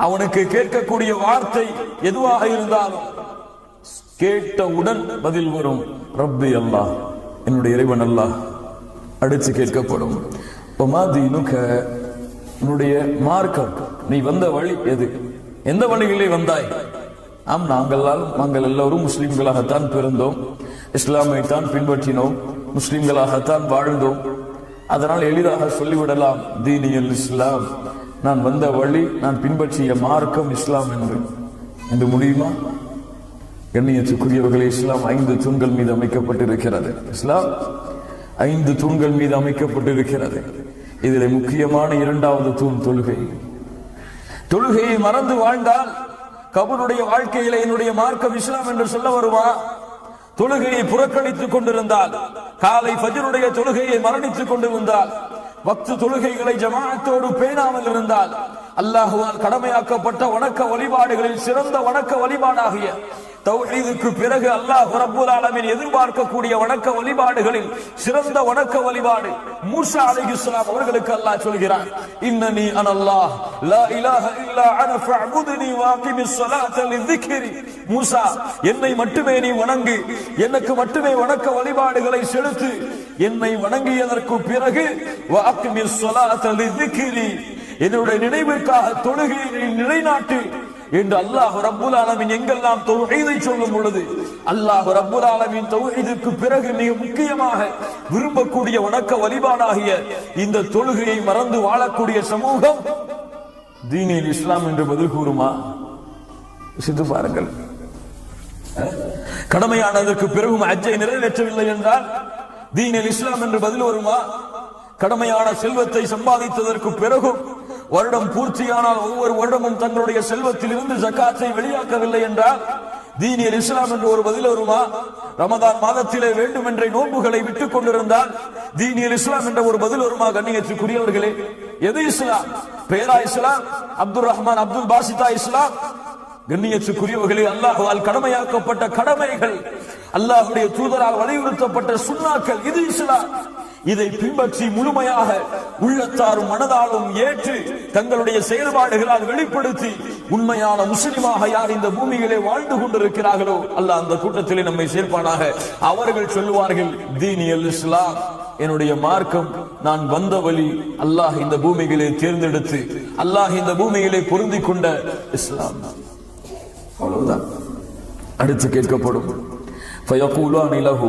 அவனுக்கு கேட்கக்கூடிய வார்த்தை எதுவாக இருந்தாலும் கேட்டவுடன் பதில் வரும், ரப்பி அல்லாஹ், என்னுடைய இறைவன் அல்லாஹ். அடுத்து கேட்கப்படும், உன்னுடைய மார்க்கம், நீ வந்த வழி எது, எந்த வழியிலே வந்தாய்? ஆம், நாங்கள் எல்லோரும் முஸ்லிம்களாகத்தான் பிறந்தோம், இஸ்லாமை தான் பின்பற்றினோம், முஸ்லிம்களாகத்தான் வாழ்ந்தோம். அதனால் எளிதாக சொல்லிவிடலாம் தீனியல் இஸ்லாம், நான் வந்த வழி, நான் பின்பற்றிய மார்க்கம் இஸ்லாம் என்று முடியுமா? கண்ணியத்துக்குரியவர்களே, இஸ்லாம் 5 தூண்கள் மீது அமைக்கப்பட்டிருக்கிறது. இஸ்லாம் 5 தூண்கள் மீது அமைக்கப்பட்டிருக்கிறது. இதில் முக்கியமான 2வது தூண் தொழுகை. தொழுகையை மறந்து வாழ்ந்தால் கபருடைய வாழ்க்கையில என்னுடைய மார்க்கம் இஸ்லாம் என்று சொல்ல வருமா? தொழுகையை புறக்கணித்துக் கொண்டிருந்தால், காலை ஃபஜ்ருடைய தொழுகையை மரணித்துக் கொண்டிருந்தால், வக்து தொழுகைகளை ஜமாஅத்தோடு பேணாமல் இருந்தால், அல்லாஹ்வால் கடமையாக்கப்பட்ட வணக்க வழிபாடுகளில் சிறந்த வணக்க வழிபாடாகிய தௌஹீதுக்கு பிறகு அல்லாஹ் ரப்பல் ஆலமீன் எதிர்பார்க்கக்கூடிய வணக்க வழிபாடுகளில் சிறந்த வணக்க வழிபாடு மூசா அலைஹிஸ்ஸலாம் அவர்களுக்கு அல்லாஹ் சொல்கிறான், இன்னனி அனல்லாஹ் லா இலாஹ இல்லா அன ஃபஅபுத்னி வஅகிமிஸ் ஸலாத லிذிக்ரி. மூசா, என்னை மட்டுமே நீ வணங்கு, எனக்கு மட்டுமே வணக்க வழிபாடுகளை செலுத்து, என்னை வணங்கியதற்கு பிறகு வஅகிமிஸ் ஸலாத லிذிக்ரி, என்னுடைய நினைவிற்காக தொழுகையை நிலைநாட்டு என்று அல்லாஹ் ரப்புல் ஆலமீன் எங்கெல்லாம் தௌஹீதை சொல்லும் பொழுது, அல்லாஹ் ரப்புல் ஆலமீன் தௌஹீதுக்கு பிறகு மிக முக்கியமாக விரும்பக்கூடிய வணக்க வழிபாடாகிய இந்த தொழுகையை மறந்து வாழக்கூடிய சமூகம் தீனில் இஸ்லாம் என்று பதில் கூறுமா? சித்து பாருங்கள். கடமையானதற்கு பிறகும் ஹஜ்ஜை நிறைவேற்றவில்லை என்றால் தீனில் இஸ்லாம் என்று பதில் வருமா? கடமையான செல்வத்தை சம்பாதித்ததற்கு பிறகும் வருடம் பூர்த்தியானால் ஒவ்வொரு வருடமும் தங்களுடைய செல்வத்தில் இருந்து ஜகாத்தை வெளியாக்கவில்லை என்றால் தீனியல் இஸ்லாம் என்று ஒரு பதில் வருமா? ரமதான் மாதத்திலே வேண்டுமென்றே நோன்புகளை விட்டுக் கொண்டிருந்தால் தீனியல் இஸ்லாம் என்ற ஒரு பதில் வருமா? கண்ணியத்துக்குரியவர்களே, எது இஸ்லாம்? பேரா இஸ்லாம்? அப்துல் ரஹ்மான் அப்துல் பாசிதா இஸ்லாம்? கண்ணியத்துக்குரியவர்களே, அல்லாஹ்வால் கடமையாக்கப்பட்ட கடமைகள், அல்லாஹ்வுடைய தூதரால் வலியுறுத்தப்பட்ட சுன்னாக்கள், இது இஸ்லாம். இதை பின்பற்றி முழுமையாக உள்ளத்தாரும் மனதாலும் ஏற்று தங்களுடைய செயல்பாடுகளால் வெளிப்படுத்தி உண்மையான முஸ்லிமாக யார் இந்த பூமியிலே வாழ்ந்து கொண்டிருக்கிறார்களோ அல்லாஹ் அந்த கூட்டத்திலே நம்மை சேர்ப்பானாக. அவர்கள் சொல்லுவார்கள், தீனியல் இஸ்லாம், என்னுடைய மார்க்கம், நான் வந்த வழி, அல்லாஹ் இந்த பூமியிலே தேர்ந்தெடுத்து அல்லாஹ் இந்த பூமியிலே பொருந்திக் கொண்ட இஸ்லாம். அவ்வளவுதான். அடுத்து கேட்கப்படும், فيقولان له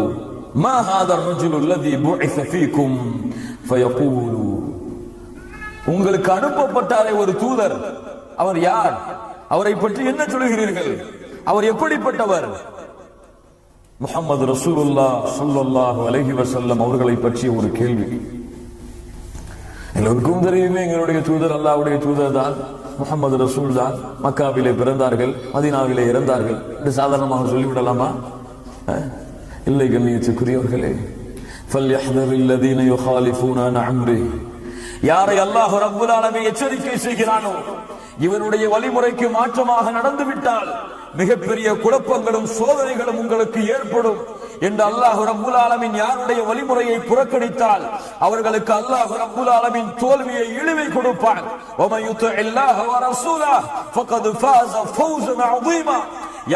ما هذا الرجل الذي بعث فيكم فيقول, உங்களுக்கு அனுப்பப்பட்டாரே ஒரு தூதர், அவர் யார்? அவரை பற்றி என்ன சொல்கிறீர்கள்? அவர் எப்படிப்பட்டவர்? முஹம்மது ரசூலுல்லாஹ் ஸல்லல்லாஹு அலைஹி வஸல்லம் அவர்களை பற்றிய ஒரு கேள்வி. எல்லோருக்கும் தெரியுமே, எங்களுடைய தூதர் அல்லாஹ்வுடைய தூதர் தான், முஹம்மது ரசூல் தான். மக்காவிலே பிறந்தார்கள், மதீனாவிலே இறந்தார்கள் என்று சாதாரணமாக சொல்லிவிடலாமா? இல்லை கண்ணியத்துக்குரியவர்களே, ஃபல்யஹ்தரில் லதீன யுகாலிஃபூன அன் அம்ரிஹி, யாரை அல்லாஹ் ரப்பல் ஆலமீன் எச்சரிக்கை செய்கிறானோ இவருடைய வழிமுறைக்கு மாற்றமாக நடந்துவிட்டால் மிகப்பெரிய குழப்பங்களும் சோதனைகளும் உங்களுக்கு ஏற்படும் என்று அல்லாஹ் ரப்பல் ஆலமீன் யாருடைய வழிமுறையை புறக்கணித்தால் அவர்களுக்கு அல்லாஹ் ரப்பல் ஆலமீன் தோல்வியை இழிவை கொடுப்பான். வமன் யுத்திஇல்லாஹ வ ரசூலஹு ஃபகத் ஃபாஸ ஃபௌஸன் அஸீமா,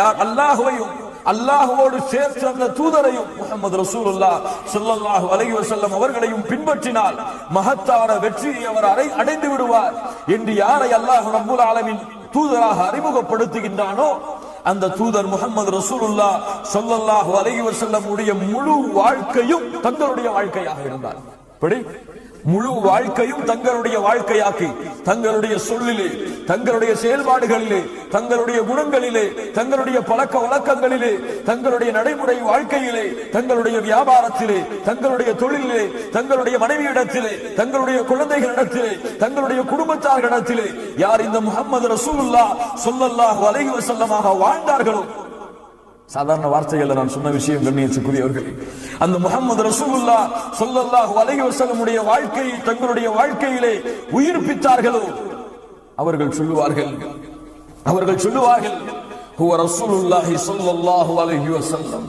யார் அல்லாஹ்வையும் அல்லாஹ்வோடு சேர்த்து அந்த தூதரையும் முஹம்மது ரசூலுல்லாஹ் ஸல்லல்லாஹு அலைஹி வஸல்லம் அவர்களையும் பின்பற்றினால் மகத்தான வெற்றியை அவர் அடைந்து விடுவார் என்று யாரை அல்லாஹ் ரப்பல் ஆலமீன் தூதராக அறிமுகப்படுத்துகின்றானோ அந்த தூதர் முஹம்மது ரசூலுல்லாஹ் ஸல்லல்லாஹு அலைஹி வஸல்லம் உடைய முழு வாழ்க்கையும் தங்களுடைய வாழ்க்கையாக இருந்தார். படி, முழு வாழ்க்கையும் தங்களுடைய வாழ்க்கையாக்கி தங்களுடைய சொல்லிலே, தங்களுடைய செயல்பாடுகளிலே, தங்களுடைய குணங்களிலே, தங்களுடைய பழக்க வழக்கங்களிலே, தங்களுடைய நடைமுறை வாழ்க்கையிலே, தங்களுடைய வியாபாரத்திலே, தங்களுடைய தொழிலிலே, தங்களுடைய மனைவியிடத்திலே, தங்களுடைய குழந்தைகளிடத்திலே, தங்களுடைய குடும்பத்தார்களிடத்திலே யார் இந்த முஹம்மது ரசூலுல்லாஹ் ஸல்லல்லாஹு அலைஹி வஸல்லமாக வாழ்ந்தார்களோ, சாதாரண வார்த்தைகள் நான் சொன்ன விஷயம் கண்ணியத்துக்குரியவர்களே, அந்த முஹம்மது ரசூலுல்லாஹ் ஸல்லல்லாஹு அலைஹி வஸல்லம் உடைய வாழ்க்கையை தங்களுடைய வாழ்க்கையிலே உயிர்ப்பித்தார்களோ அவர்கள் சொல்லுவார்கள் ஹுவ ரசூலுல்லாஹி ஸல்லல்லாஹு அலைஹி வஸல்லம்,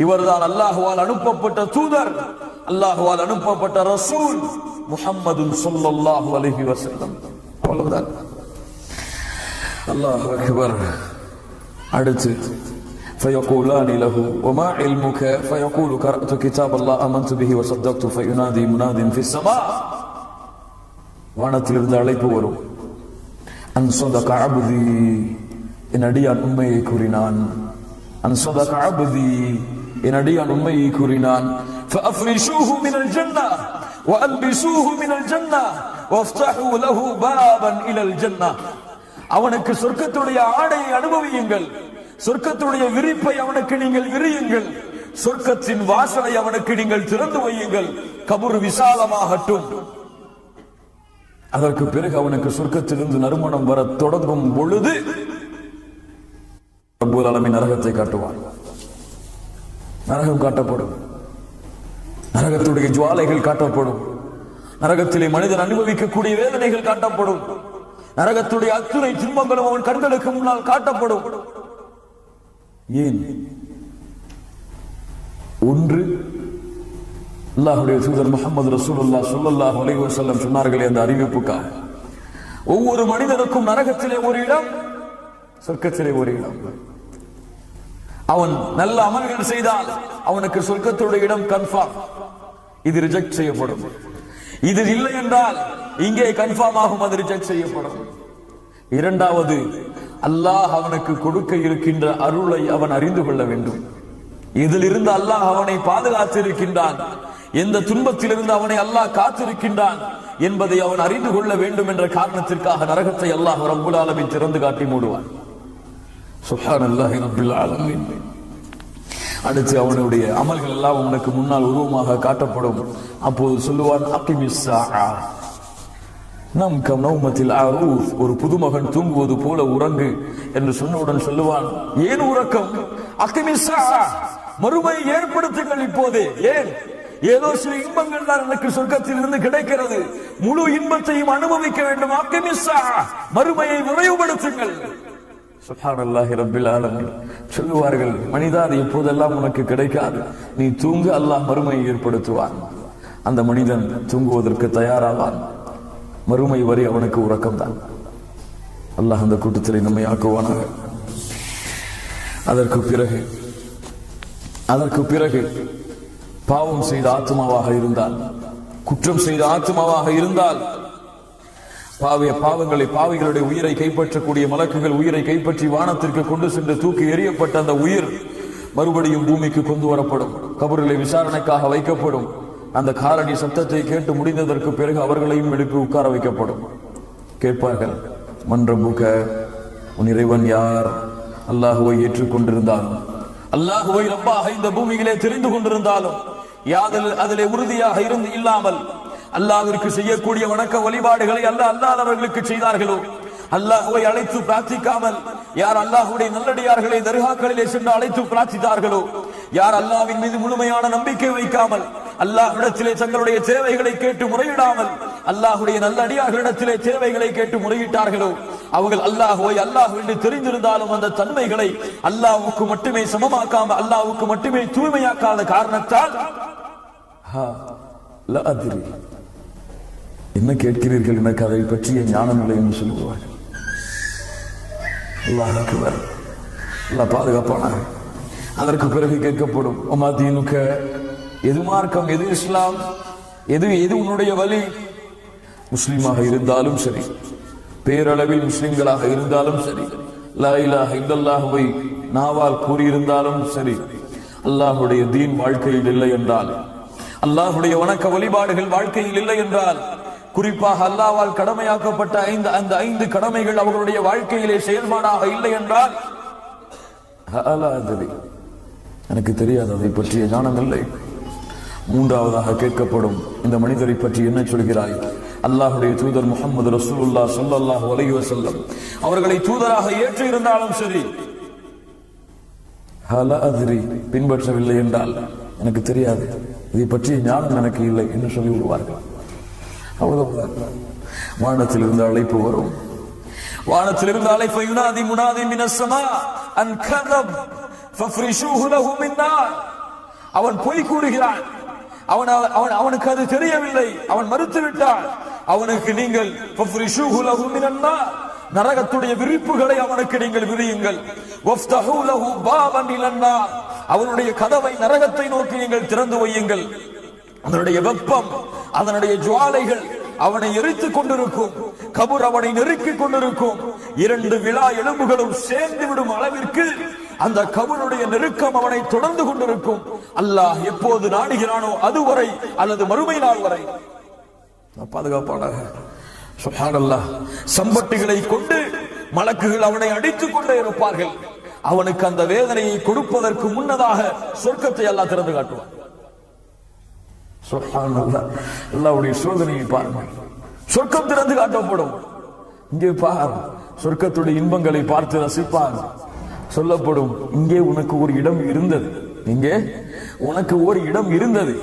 இவர்தான் அல்லாஹ்வால் அனுப்பப்பட்ட தூதர், அல்லாஹ்வால் அனுப்பப்பட்ட ரசூல் முஹம்மது ஸல்லல்லாஹு அலைஹி வஸல்லம். அவ்வளவுதான். அல்லாஹு அக்பர். அடுத்து فيقولان له وما علمك فيقول قرأت كتاب الله آمنت به وصدقت فينادي مناد في السماء வானத்திலிருந்து அழைப்பு வரும். அன்சதக அப்தி, என் அடியான் உண்மையை கூறினான். அன்சதக அப்தி, என் அடியான் உண்மையை கூறினான். فأفرشوه من الجنة وألبسوه من الجنة وافتحوا له بابا إلى الجنة. அவனுக்கு சொர்க்கத்துடைய ஆடையை அனுபவியுங்கள், சொர்க்கத்துடைய விரிப்பை அவனுக்கு நீங்கள் விரியுங்கள், சொர்க்கத்தின் வாசலை அவனுக்கு நீங்கள் திறந்து வையுங்கள், கபர் விசாலமாகட்டும். அதற்கு பிறகு அவனுக்கு சொர்க்கத்திலிருந்து நறுமணம் வர தொடங்கும் பொழுது ரப்பல் ஆலமீன் நரகத்தை காட்டுவான். நரகம் காட்டப்படும், நரகத்துடைய ஜுவாலைகள் காட்டப்படும், நரகத்திலே மனிதன் அனுபவிக்கக்கூடிய வேதனைகள் காட்டப்படும், நரகத்துடைய அத்துணை துன்பங்களும் அவன் கண்களுக்கு முன்னால் காட்டப்படும். ஏன்? ஒன்று, அல்லாஹ்வுடைய தூதர் முஹம்மது ரசூலுல்லாஹ் ஸல்லல்லாஹு அலைஹி வஸல்லம் சொன்னார்களே அந்த அறிவிப்புக்காக. ஒவ்வொரு மனிதனுக்கும் நரகத்திலே ஒரு இடம், சொர்க்கத்திலே ஒரு இடம். அவன் நல்ல அமல்கள் செய்தால் அவனுக்கு சொர்க்கத்துடைய இடம் கன்ஃபார்ம், இது ரிஜெக்ட் செய்யப்படும். இது இல்லை என்றால் இங்கே கன்ஃபார்ம் ஆகும், அது ரிஜெக்ட் செய்யப்படும். இரண்டாவது, அல்லாஹ் அவனுக்கு கொடுக்க இருக்கின்ற அருளை அவன் அறிந்து கொள்ள வேண்டும். இதிலிருந்து அல்லாஹ் அவனை பாதுகாத்திருக்கின்றான், எந்த துன்பத்திலிருந்து அவனை அல்லாஹ் காத்திருக்கின்றான் என்பதை அவன் அறிந்து கொள்ள வேண்டும் என்ற காரணத்திற்காக நரகத்தை அல்லாஹ் ரப்புல் ஆலமீன் திறந்து காட்டி மூடுவான். சுப்ஹானல்லாஹி ரப்பில் ஆலமீன். அடுத்து அவனுடைய அமல்கள் எல்லாம் அவனுக்கு முன்னால் உருவமாக காட்டப்படும். அப்போது சொல்லுவான், அகிமிஸ் ஸாஆ, நம் கம் நௌமத்தில் அரூஸ், ஒரு புதுமகன் தூங்குவது போல உறங்கு என்று சொன்னவுடன் சொல்லுவான், ஏன் உறக்கம்? அகிமிஸ் ஸாஆ, மறுமை ஏற்படுத்துங்கள் இப்போதே. ஏன்? ஏதோ சில இன்பங்கள் தான் எனக்கு சொர்க்கத்தில் இருந்து கிடைக்கிறது, முழு இன்பத்தையும் அனுபவிக்க வேண்டும். அகிமிஸ் ஸாஆ, மறுமையை விரைவுபடுத்துங்கள். சுப்ஹானல்லாஹி ரப்பில் ஆலமீன். சொல்லுவார்கள், மனிதா, அது எப்போதெல்லாம் உனக்கு கிடைக்காது, நீ தூங்கு, அல்லாஹ் மறுமையை ஏற்படுத்துவான். அந்த மனிதன் தூங்குவதற்கு தயாராவான். மறுமை வரை அவனுக்கு உறக்கம்தான். அல்லாஹ் அந்த கூட்டத்திலே நம்மை ஆக்குவானாக. அதற்கு பிறகு பாவம் செய்த ஆத்மாவாக இருந்தால், குற்றம் செய்த ஆத்மாவாக இருந்தால், பாவிகளுடைய உயிரை கைப்பற்றக்கூடிய மலக்குகள் உயிரை கைப்பற்றி வானத்திற்கு கொண்டு சென்று தூக்கி எறியப்பட்ட அந்த உயிர் மறுபடியும் பூமிக்கு கொண்டு வரப்படும், கபரிலே விசாரணைக்காக வைக்கப்படும். அந்த காலடி சத்தத்தை கேட்டு முடிந்ததற்கு பிறகு அவர்களையும் எழுப்பி உட்கார வைக்கப்படும். கேட்பார்கள், மன்றபுக, உன் இறைவன் யார்? அல்லாஹுவை ஏற்றுக்கொண்டிருந்தாலும், அல்லாஹுவை ரப்பாக இந்த பூமியிலே தெரிந்து கொண்டிருந்தாலும், அதிலே உறுதியாக இருந்து இல்லாமல் அல்லாஹ்விற்கு செய்யக்கூடிய வணக்க வழிபாடுகளை அல்லாதவர்களுக்கு செய்தார்களோ, அல்லாஹ்வை அழைத்து பிரார்த்திக்காமல் யார் அல்லாஹ்வுடைய நல்லடியார்களை தர்காக்களிலே சென்று அழைத்து பிரார்த்தித்தார்களோ, யார் அல்லாஹ்வின் மீது முழுமையான நம்பிக்கை வைக்காமல் அல்லாஹ்விடத்திலே தங்களுடைய தேவைகளை கேட்டு முறையிடாமல் அல்லாஹ்வுடைய நல்லடியார்களிடத்திலே தேவைகளை கேட்டு முறையிட்டார்களோ, அவர்கள் அல்லாஹ்வை அல்லாஹ் என்று தெரிந்திருந்தாலும் அந்த தன்மைகளை அல்லாஹ்வுக்கு மட்டுமே சமமாக்காமல், அல்லாஹ்வுக்கு மட்டுமே தூய்மையாக்காத காரணத்தால் என்ன கேட்கிறீர்கள், எனக்கு அதை பற்றிய ஞானம் இல்லை என்று சொல்லுவார்கள். அல்லாஹ் அக்பர், அல்லாஹ் பாதுகாப்பானாக. அதற்கு பிறகு கேட்கப்படும், உம்மதீனுக, எது மார்க்கம், எது இஸ்லாம், எது உன்னுடைய வழி? முஸ்லிமாக இருந்தாலும் சரி, பேரளவில் முஸ்லிம்களாக இருந்தாலும் சரி, லா இலாஹ இல்லல்லாஹுவை நாவால் கூறியிருந்தாலும் சரி, அல்லாஹ்வுடைய தீன் வாழ்க்கையில் இல்லை என்றால், அல்லாஹ்வுடைய வணக்க வழிபாடுகள் வாழ்க்கையில் இல்லை என்றால், குறிப்பாக அல்லாஹ்வால் கடமையாக்கப்பட்ட அந்த 5 கடமைகள் அவர்களுடைய வாழ்க்கையிலே செயல்பாடாக இல்லை என்றால், எனக்கு தெரியாது, அதை பற்றிய ஞானம் இல்லை. மூன்றாவதாக கேட்கப்படும், இந்த மனிதரை பற்றி என்ன சொல்கிறாய்? அல்லாஹ்வுடைய தூதர் முஹம்மது ரசூலுல்லாஹ் ஸல்லல்லாஹு அலைஹி வஸல்லம் அவர்களை தூதராக ஏற்று இருந்தாலும் சரி, பின்பற்றவில்லை என்றால் எனக்கு தெரியாது, இதை பற்றிய ஞானம் எனக்கு இல்லை என்று சொல்லி விடுவார்கள். அவ்வளவுதான். வானத்திலிருந்து அழைப்பு வரும். வானத்திலிருந்து அழைப்பு, யுனாதி முனாதி மினஸ் ஸமா அன் கதப் ஃபஃப்ரிஷூஹு லஹு மின் நார். அவன் பொய் கூறுகிறான், அவனுக்கு அது தெரியவில்லை, அவன் மறுத்து விட்டான். அவனுக்கு நீங்கள் ஃபஃப்ரிஷூஹு லஹு மினன் நார், நரகத்துடைய விரிப்புகளை அவனுக்கு நீங்கள் விரியுங்கள். வஃப்தஹூ லஹு பாபன் இலன் நார், அவனுடைய கதவை நரகத்தை நோக்கி நீங்கள் திறந்து வையுங்கள். அதனுடைய வெப்பம், அதனுடைய ஜுவாலைகள் அவனை எரித்துக் கொண்டிருக்கும், கபர் அவனை நெருக்கிக் கொண்டிருக்கும். 2 விழா எலும்புகளும் சேர்ந்து விடும் அளவிற்கு அந்த கபருடைய நெருக்கம் அவனை தொடர்ந்து கொண்டிருக்கும். அல்லாஹ் எப்போது நாடுகிறானோ அதுவரை அல்லது மறுமை நாள் வரை பாதுகாப்பானாக. சுப்ஹானல்லாஹ். சம்பட்டிகளை கொண்டு மலக்குகள் அவனை அடித்துக் கொண்டே இருப்பார்கள். அவனுக்கு அந்த வேதனையை கொடுப்பதற்கு முன்னதாக சொர்க்கத்தை அல்லாஹ் திறந்து காட்டுவான். சுப்ஹானல்லாஹ். அல்லாஹ்வுடைய சோதனையை பாருங்கள். சொர்க்கம் திறந்து காட்டப்படும். இங்கே பார், சொர்க்கத்துடைய இன்பங்களை பார்த்து ரசிப்பார். சொல்லப்படும், இங்கே உனக்கு ஒரு இடம் இருந்தது, இங்கே உனக்கு ஒரு இடம் இருந்தது,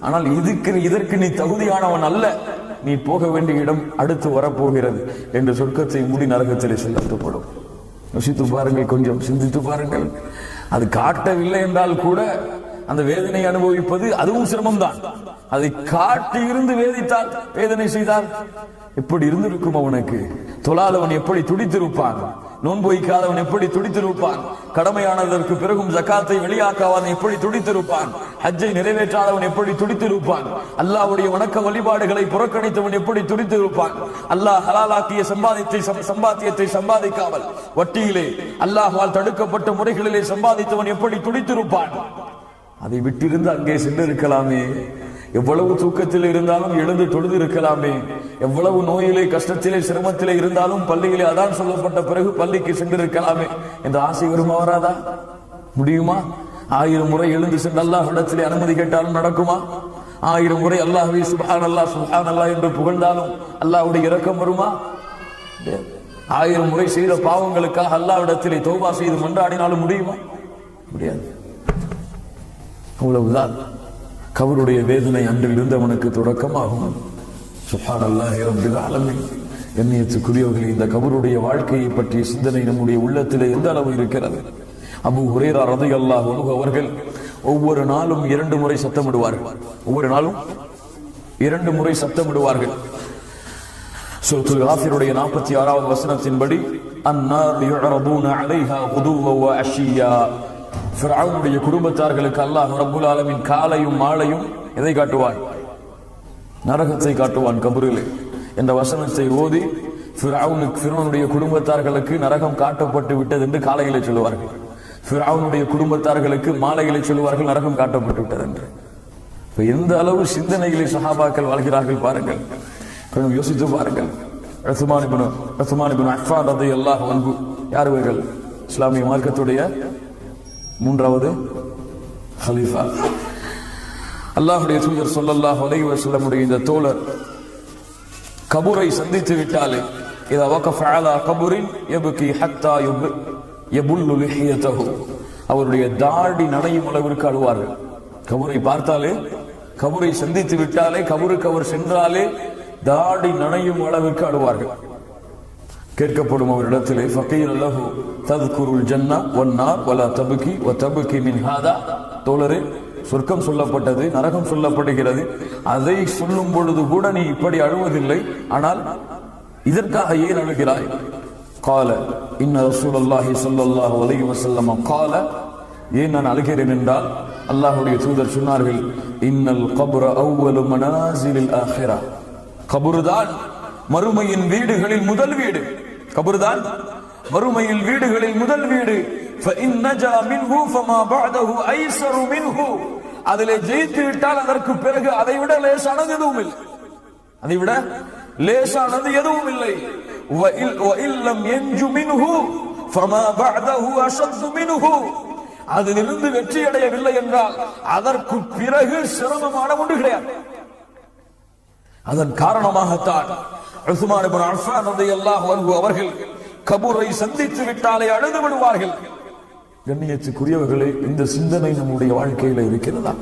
ஆனால் இதற்கு நீ தகுதியானவன் அல்ல, நீ போக வேண்டிய இடம் அடுத்து வரப்போகிறது என்று சொர்க்கத்தை மூடி நரகத்திலே செலுத்தப்படும். யோசித்து பாருங்கள், கொஞ்சம் சிந்தித்து பாருங்கள். அது காட்டவில்லை என்றால் கூட அந்த வேதனை அனுபவிப்பது அதுவும் சிரமம்தான். அதை காட்டி இருந்து வேதித்தால், வேதனை செய்தால் எப்படி இருந்திருக்கும் அவனுக்கு? தொழாதவன் எப்படி துடித்திருப்பான்? நோன்பு வைக்காதவன் எப்படி துடித்திருப்பான்? கடமையானதற்கு பிறகும் ஜகாத்தை வெளியாக்காதவன் எப்படி துடித்திருப்பான்? ஹஜ்ஜை நிறைவேற்றாதவன் எப்படி துடித்திருப்பான்? அல்லாஹ்வுடைய வணக்க வழிபாடுகளை புறக்கணித்தவன் எப்படி துடித்திருப்பான்? அல்லாஹ் ஹலாலாக்கிய சம்பாத்தியத்தை சம்பாதிக்காமல் வட்டியிலே அல்லாஹ்வால் தடுக்கப்பட்ட முறைகளிலே சம்பாதித்தவன் எப்படி துடித்திருப்பான்? அதை விட்டிருந்து அங்கே சென்று இருக்கலாமே. எவ்வளவு தூக்கத்தில் இருந்தாலும் எழுந்து தொழுது இருக்கலாமே. எவ்வளவு நோயிலே, கஷ்டத்திலே, சிரமத்திலே இருந்தாலும் பள்ளியிலே அதான் சொல்லப்பட்ட பிறகு பள்ளிக்கு சென்றிருக்கலாமே என்ற ஆசை வருமா? வராதா? முடியுமா? 1000 முறை எழுந்து சென்று அல்லாஹ்விடத்திலே அனுமதி கேட்டாலும் நடக்குமா? 1000 முறை அல்லாஹ்வை சுப்ஹானல்லாஹ் சுப்ஹானல்லாஹ் என்று புகழ்ந்தாலும் அல்லாஹ்வுடைய இரக்கம் வருமா? 1000 முறை செய்த பாவங்களுக்காக அல்லாஹ்விடத்திலே தௌபா செய்து மன்றாடினாலும் முடியுமா? முடியாது. அவ்வளவுதான். கபருடைய வேதனை அன்றில் இருந்தவனுக்கு தொடக்கமாகும். சுப்ஹானல்லாஹி ரப்பில் ஆலமீன். எண்ணியத்துக்குரியவர்களே, இந்த கபருடைய வாழ்க்கையை பற்றிய சிந்தனை நம்முடைய உள்ளத்திலே எந்த அளவு இருக்கிறது? அபூ ஹுரைரா ரலியல்லாஹு அன்ஹு அவர்கள் ஒவ்வொரு நாளும் 2 முறை சத்தமிடுவார்கள். ஒவ்வொரு நாளும் 2 முறை சத்தமிடுவார்கள். சூரத்துல் காஃபிருடைய 46வது வசனத்தின்படி, அன்னார் யுஅரதுன அலைஹா குதுவ வ அஷியா. ஃபிரௌனுடைய குடும்பத்தார்களுக்கு அல்லாஹ் ரப்புல் ஆலமீன் காலையும் மாலையும் எதை காட்டுவான்? நரகத்தை காட்டுவான் கபரிலே என்ற வசனத்தை ஓதி ஃபிரௌனுடைய குடும்பத்தார்களுக்கு நரகம் காட்டப்பட்டு விட்டது என்று காலையிலே சொல்லுவார்கள். ஃபிரௌனுடைய குடும்பத்தார்களுக்கு மாலையிலே சொல்லுவார்கள் நரகம் காட்டப்பட்டு விட்டது என்று. எந்த அளவு சிந்தனைகளை சஹாபாக்கள் வாழ்கிறார்கள் பாருங்கள். கொஞ்சம் யோசித்து பாருங்கள். உஸ்மான் இப்னு அஃபான் ரலியல்லாஹு அன்ஹு யார் இவர்கள்? இஸ்லாமிய மார்க்கத்துடைய 3வது ஹலீஃபா. அல்லாஹ்வுடைய தூதர் ஸல்லல்லாஹு அலைஹி வஸல்லம் உடைய இந்த தோழர் கபரை சந்தித்து விட்டாலே, இதா வகஃப அலா கபரின் யப்கி ஹத்தா யபுல்லு லிஹியதஹு, அவருடைய தாடி நனையும் அளவிற்கு அழுவார்கள். கபரை பார்த்தாலே, கபரை சந்தித்து விட்டாலே, கபருக்கு அவர் சென்றாலே தாடி நனையும் அளவிற்கு அழுவார்கள். கேட்கப்படும் அவரிடத்திலே, ஃபகீல் லஹு தذ்குருல் ஜன்னah வன்னார் வலா தப்கி வ தப்கி மின் ஹாதா, தோழரே, சொர்க்கம் சொல்லப்பட்டது, நரகம் சொல்லப்படுகிறது, அதை சொல்லும் பொழுது கூட நீ இப்படி அழுவதில்லை, ஆனால் இதற்காக ஏன் அழுகிறாய்? கால இன்ன ரசூலுல்லாஹி ஸல்லல்லாஹு அலைஹி வஸல்லம் கால, ஏன் நான் அழுகிறேன் என்றால் அல்லாஹ்வுடைய தூதர் சொன்னார்கள், இன்னல் கப்ர அவ்வலு மனாசிலில் ஆখিরা, கபர்தான் மறுமையின் வீடுகளில் முதல் வீடு. கபர்தான் மறுமையில் வீடுகளில் முதல் வீடு. فإن نجا منه فما بعده أيسر منه, அதிலே ஜெயித்து விட்டால் அதற்கு பிறகு அதை விட லேசானது எதுவும் இல்லை. அதை விட லேசானது எதுவும் இல்லை. وإن لم ينج منه فما بعده أشد منه, அதிலிருந்து வெற்றி அடையவில்லை என்றால் அதற்கு பிறகு சிரமமான ஒன்று கிடையாது. அதன் காரணமாகத்தான் உஸ்மான் இப்னு அஃபான் ரலியல்லாஹு அன்ஹு அவர்கள் கபரை சந்தித்து விட்டாலே அழுது விடுவார்கள். கண்ணியத்துக்குரியவர்களே, இந்த சிந்தனை நம்முடைய வாழ்க்கையில இருக்கிறதா?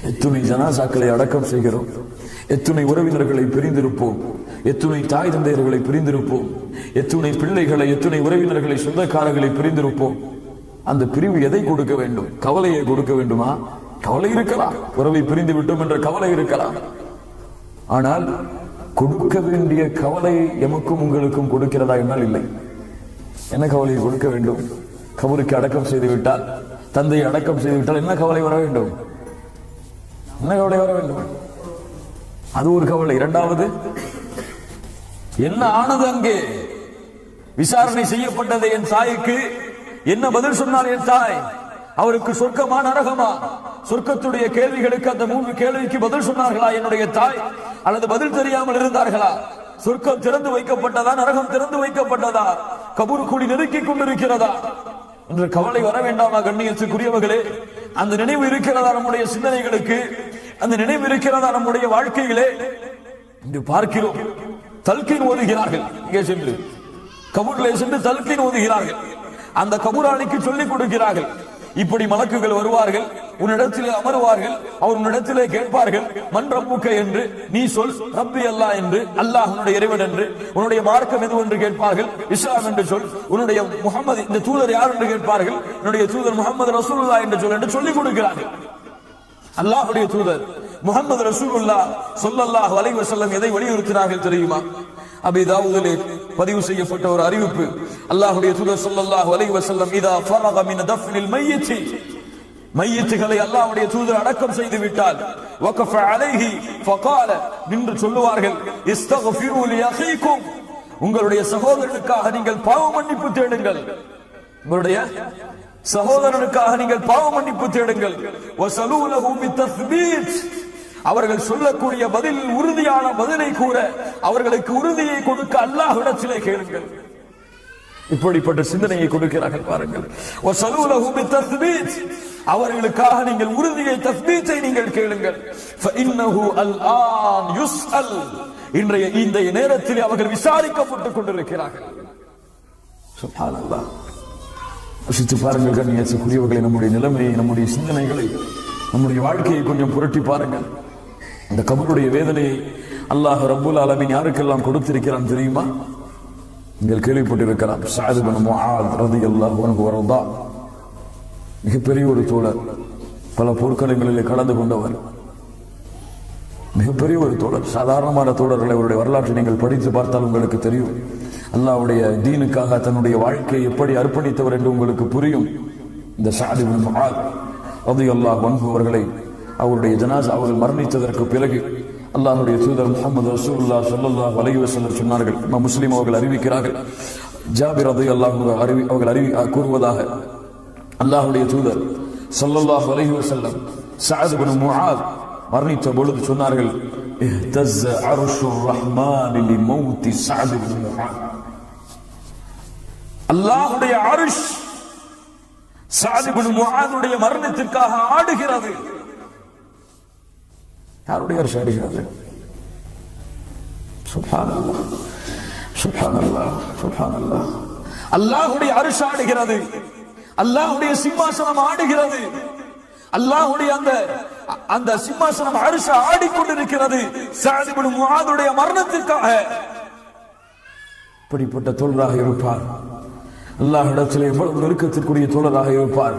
எத்துணை ஜனாசாக்களை அடக்கம் செய்கிறோம், எத்துணை உறவினர்களை பிரிந்திருப்போம், எத்துணை தாய் தந்தையர்களை பிரிந்திருப்போம், எத்துணை பிள்ளைகளை, எத்துணை உறவினர்களை, சொந்தக்காரர்களை பிரிந்திருப்போம். அந்த பிரிவு எதை கொடுக்க வேண்டும்? கவலையை கொடுக்க வேண்டுமா? கவலை இருக்கலாம், உறவை பிரிந்து விட்டோம் என்ற கவலை இருக்கலாம். ஆனால் கொடுக்க வேண்டிய கவலை எமக்கும் உங்களுக்கும் கொடுக்கிறதா என்றால் இல்லை. என்ன கவலையை கொடுக்க வேண்டும்? கபருக்கு அடக்கம் செய்து விட்டால், தந்தையை அடக்கம் செய்து விட்டால் என்ன கவலை வர வேண்டும்? என்ன கவலை வர வேண்டும்? அது ஒரு கவலை. இரண்டாவது, என்ன ஆனது அங்கே? விசாரணை செய்யப்பட்டது. என் தாய்க்கு என்ன பதில் சொன்னார் என் தாய்? அவருக்கு சொர்க்கமா நரகமா? சொர்க்கத்துடைய கேள்விகளுக்கு அந்த 3 கேள்விக்கு பதில் சொன்னார்களா என்னுடைய தாய், அல்லது பதில் தெரியாமல் இருந்தார்களா? சொர்க்கம் திறந்து வைக்கப்பட்டதா, நரகம் திறந்து வைக்கப்பட்டதா, கபூர் கூடி நெருக்கிக் கொண்டிருக்கிறதா என்ற கவலை வர வேண்டாமா கண்ணியத்துக்குரியவர்களே? அந்த நினைவு இருக்கிறதா நம்முடைய சிந்தனைகளுக்கு? அந்த நினைவு இருக்கிறதா நம்முடைய வாழ்க்கையிலே? இன்று பார்க்கிறோம், தல்கீன் ஓதுகிறார்கள். இங்கே சென்று கபூரிலே சென்று தல்கீன் ஓதுகிறார்கள். அந்த கபூராளிக்கு சொல்லிக் கொடுக்கிறார்கள், இப்படி மலக்குகள் வருவார்கள், உன்னிடத்திலே அமருவார்கள், அவர் உன்னிடத்திலே கேட்பார்கள், மன் ரப்புக்க என்று நீ சொல், ரப்பி அல்லாஹ் என்று, அல்லாஹ் உன்னுடைய இறைவன் என்று. உன்னுடைய மார்க்கம் எது என்று கேட்பார்கள், இஸ்லாம் என்று சொல். உன்னுடைய முஹம்மது, இந்த தூதர் யார் என்று கேட்பார்கள், என்னுடைய தூதர் முஹம்மது ரசூலுல்லாஹ் என்று சொல் என்று சொல்லிக் கொடுக்கிறார்கள். அல்லாஹ்வுடைய தூதர் முஹம்மது ரசூலுல்லாஹ் ஸல்லல்லாஹு அலைஹி வஸல்லம் எதை வலியுறுத்தினார்கள் தெரியுமா? அபீ தாவூதிலே பதிவு செய்யப்பட்ட ஒரு அறிவிப்பு. அல்லாஹ்வுடைய தூதர் ஸல்லல்லாஹு அலைஹி வஸல்லம் இதா ஃபரக மின் தஃப்னில் மய்யித், மையத்துகளை அல்லாஹ்வுடைய தூதர் அடக்கம் செய்து விட்டால் வகஃப அலைஹி ஃபகால, நின்று சொல்லுவார்கள், இஸ்தக்ஃபிரு லி அஹீக்கும், உங்களுடைய சகோதரனுக்காக நீங்கள் பாவ மன்னிப்பு தேடுங்கள், உங்களுடைய சகோதரனுக்காக நீங்கள் பாவ மன்னிப்பு தேடுங்கள். வஸலூ லஹு பித்தஸ்பீத், அவர்கள் சொல்லக்கூடிய பதில் உறுதியான பதிலை கூற அவர்களுக்கு உறுதியை கொடுக்க அல்லாஹ்விடத்திலே கேளுங்கள். இப்படிப்பட்ட சிந்தனையை கொடுக்கிறார்கள் பாருங்கள். வஸலூ லஹு பித்தஸ்பீத், அவர்களுக்காக நீங்கள் உறுதியை, தஸ்பீத்தை நீங்கள் கேளுங்கள். ஃபஇன்னஹு அல்ஆன் யுஸ்அல், இன்றைய இந்த நேரத்தில் அவர்கள் விசாரிக்கப்பட்டுக் கொண்டிருக்கிறார்கள். சுப்ஹானல்லாஹ். யோசித்து பாருங்கள் கண்ணியத்துக்குரியவர்களை, நம்முடைய நிலைமையை, நம்முடைய சிந்தனைகளை, நம்முடைய வாழ்க்கையை கொஞ்சம் புரட்டி பாருங்கள். இந்த கபருடைய வேதனையை அல்லாஹ் ரப்புல் ஆலமீன் யாருக்கெல்லாம் கொடுத்திருக்கிறான் தெரியுமா? நீங்கள் கேள்விப்பட்டிருக்கலாம். சஅத் இப்னு முஆத் ரலியல்லாஹு அன்ஹு வர்தா, மிகப்பெரிய ஒரு தோழர், பல போர்க்களங்களிலே கலந்து கொண்டவர், மிகப்பெரிய ஒரு தோழர். சாதாரணமான தோழர்களை அவருடைய வரலாற்றை நீங்கள் படித்து பார்த்தால் உங்களுக்கு தெரியும். அல்லாஹ்வுடைய தீனுக்காக தன்னுடைய வாழ்க்கையை எப்படி அர்ப்பணித்தவர் என்று உங்களுக்கு புரியும். இந்த சஅத் இப்னு முஆத் ரலியல்லாஹு அன்ஹு அவர்களை, அவருடைய ஜனாஸா அவர்கள் மரணித்ததற்கு பிறகு அல்லாஹ்வுடைய தூதர் முஹம்மது ரசூலுல்லாஹ் ஸல்லல்லாஹு அலைஹி வஸல்லம் சொன்னார்கள், முஸ்லிம் அவர்கள் அறிவிக்கிறார்கள், ஜாபிர் ரலியல்லாஹு அன்ஹு அவர்கள் கூறுவதாக, அல்லாஹ்வுடைய தூதர் ஸல்லல்லாஹு அலைஹி வஸல்லம் சஅத் இப்னு முஆத் மரணித்த பொழுது சொன்னார்கள், இஹ்தஸ்ஸ அர்ஷுர் ரஹ்மான் லிமௌத்தி சஅத் இப்னு முஆத், அல்லாஹ்வுடைய அர்ஷ் சஅத் இப்னு முஆதுடைய மரணத்திற்காக ஆடுகிறது. யாருடைய அர்ஷ் ஆடுகிறது? சுப்ஹானல்லாஹ், சுப்ஹானல்லாஹ், சுப்ஹானல்லாஹ். அல்லாஹ்வுடைய அர்ஷ் ஆடுகிறது, அல்லாஹ்வுடைய சிம்மாசனம் ஆடுகிறது, அல்லாஹ்வுடைய அந்த சிம்மாசனம் அர்ஷ் ஆடிக்கொண்டிருக்கிறது சஅத் இப்னு முஆதுடைய மரணத்திற்காக. இப்படிப்பட்ட தோழராக இருப்பார், அல்லாஹ்விடத்திலே எவ்வளவு நெருக்கத்திற்குரிய தோழராக இருப்பார்.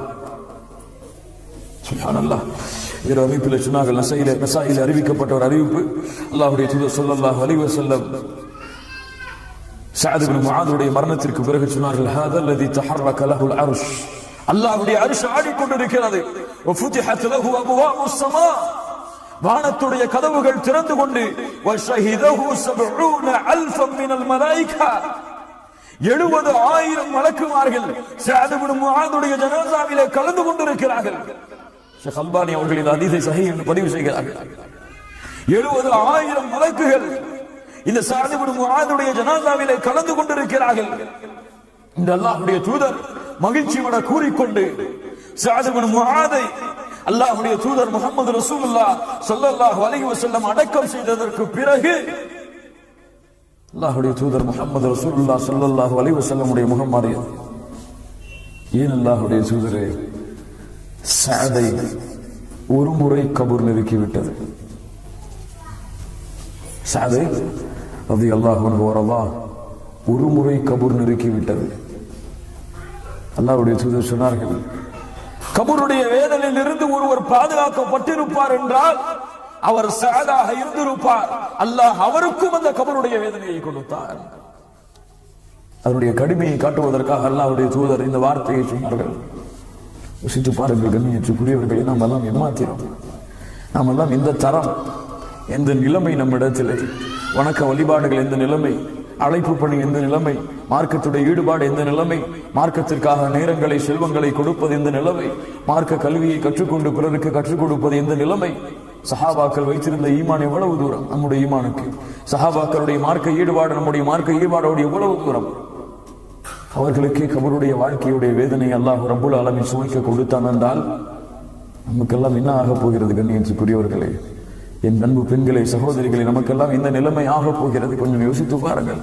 சுப்ஹானல்லாஹ். வேறு அறிவிப்பில் சொன்னார்கள், நசாயிலே அறிவிக்கப்பட்ட ஒரு அறிவிப்பு, அல்லாஹ்வுடைய தூதர் ஸல்லல்லாஹு அலைஹி வஸல்லம் சஅத் இப்னு முஆதுடைய மரணத்திற்கு பிறகு சொன்னார்கள், ஹாதா அல்லதி தஹர்ரக லஹுல் அர்ஷ், அல்லாஹ்வுடைய அர்ஷ் ஆடிக்கொண்டிருக்கிறது. வஃபுதிஹத் லஹு அப்வாபுஸ் ஸமா, வானத்துடைய கதவுகள் திறந்து கொண்டு, வஷஹிதஹு 70,000 மினல் மலாயிகா, 70,000 மலக்குமார்கள் சஅத் இப்னு முஆதுடைய ஜனாஸாவிலே கலந்து கொண்டிருக்கிறார்கள். ஷேக் அல்பானி அவர்கள் இந்த ஹதீஸை சஹீஹ் என்று பதிவு செய்கிறார்கள். 70,000 மலக்குகள் இந்த சஅத் இப்னு முஆதுடைய ஜனாஸாவிலே கலந்து கொண்டிருக்கிறார்கள். இந்த அல்லாஹ்வுடைய தூதர் மகிழ்ச்சியோட கூறிக்கொண்டு சஅத் இப்னு முஆதை அல்லாஹ்வுடைய தூதர் முஹம்மது ரசூலுல்லாஹ் ஸல்லல்லாஹு அலைஹி வஸல்லம் அடக்கம் செய்ததற்கு பிறகு அல்லாஹ்வுடைய தூதர் முஹம்மது ரசூலுல்லாஹ் ஸல்லல்லாஹு அலைஹி வஸல்லம் உடைய முகம் மாறியது. ஏன் அல்லாஹ்வுடைய தூதரே சஅதை ஒரு முறை கபூர் நெருக்கிவிட்டது. சஅதை ரலியல்லாஹு அன்ஹு வர்தா ஒரு முறை கபூர் நெருக்கிவிட்டது. அல்லாஹ்வுடைய தூதர் சொன்னார்கள், கபருடைய வேதனையில் இருந்து ஒருவர் பாதுகாக்கப்பட்டிருப்பார் என்றால் அவர் சஅதாக இருந்திருப்பார். அல்லாஹ் அவருக்கும் அந்த கபருடைய வேதனையை கொடுத்தார். அதனுடைய கடுமையை காட்டுவதற்காக அல்லாஹ்வுடைய தூதர் இந்த வார்த்தையை சொன்னார்கள். யோசித்து பாருங்கள் கண்ணியத்துக்குரியவர்களை, நாம் எல்லாம் ஏமாத்திரோம். நாம் எல்லாம் இந்த தரம், எந்த நிலைமை நம்மிடத்திலே, வணக்க வழிபாடுகள் எந்த நிலைமை, அழைப்பு பணி எந்த நிலைமை, மார்க்கத்துடைய ஈடுபாடு எந்த நிலைமை, மார்க்கத்திற்காக நேரங்களை செல்வங்களை கொடுப்பது எந்த நிலைமை, மார்க்க கல்வியை கற்றுக்கொண்டு பிறருக்கு கற்றுக் கொடுப்பது எந்த நிலைமை. சஹாபாக்கள் வைத்திருந்த ஈமான் எவ்வளவு தூரம் நம்முடைய ஈமானுக்கு, சஹாபாக்களுடைய மார்க்க ஈடுபாடு நம்முடைய மார்க்க ஈடுபாடோடு எவ்வளவு தூரம். அவர்களுக்கே கபருடைய வாழ்க்கையுடைய வேதனை அல்லாஹ் ரப்புல் ஆலமீன் சுவைக்க கொடுத்தான் என்றால் நமக்கெல்லாம் என்ன ஆக போகிறது? கண்ணியத்துக்குரியவர்களே, என் அன்பு பெண்களை, சகோதரிகளை, நமக்கெல்லாம் இந்த நிலைமை ஆக போகிறது. கொஞ்சம் யோசித்து பாருங்கள்.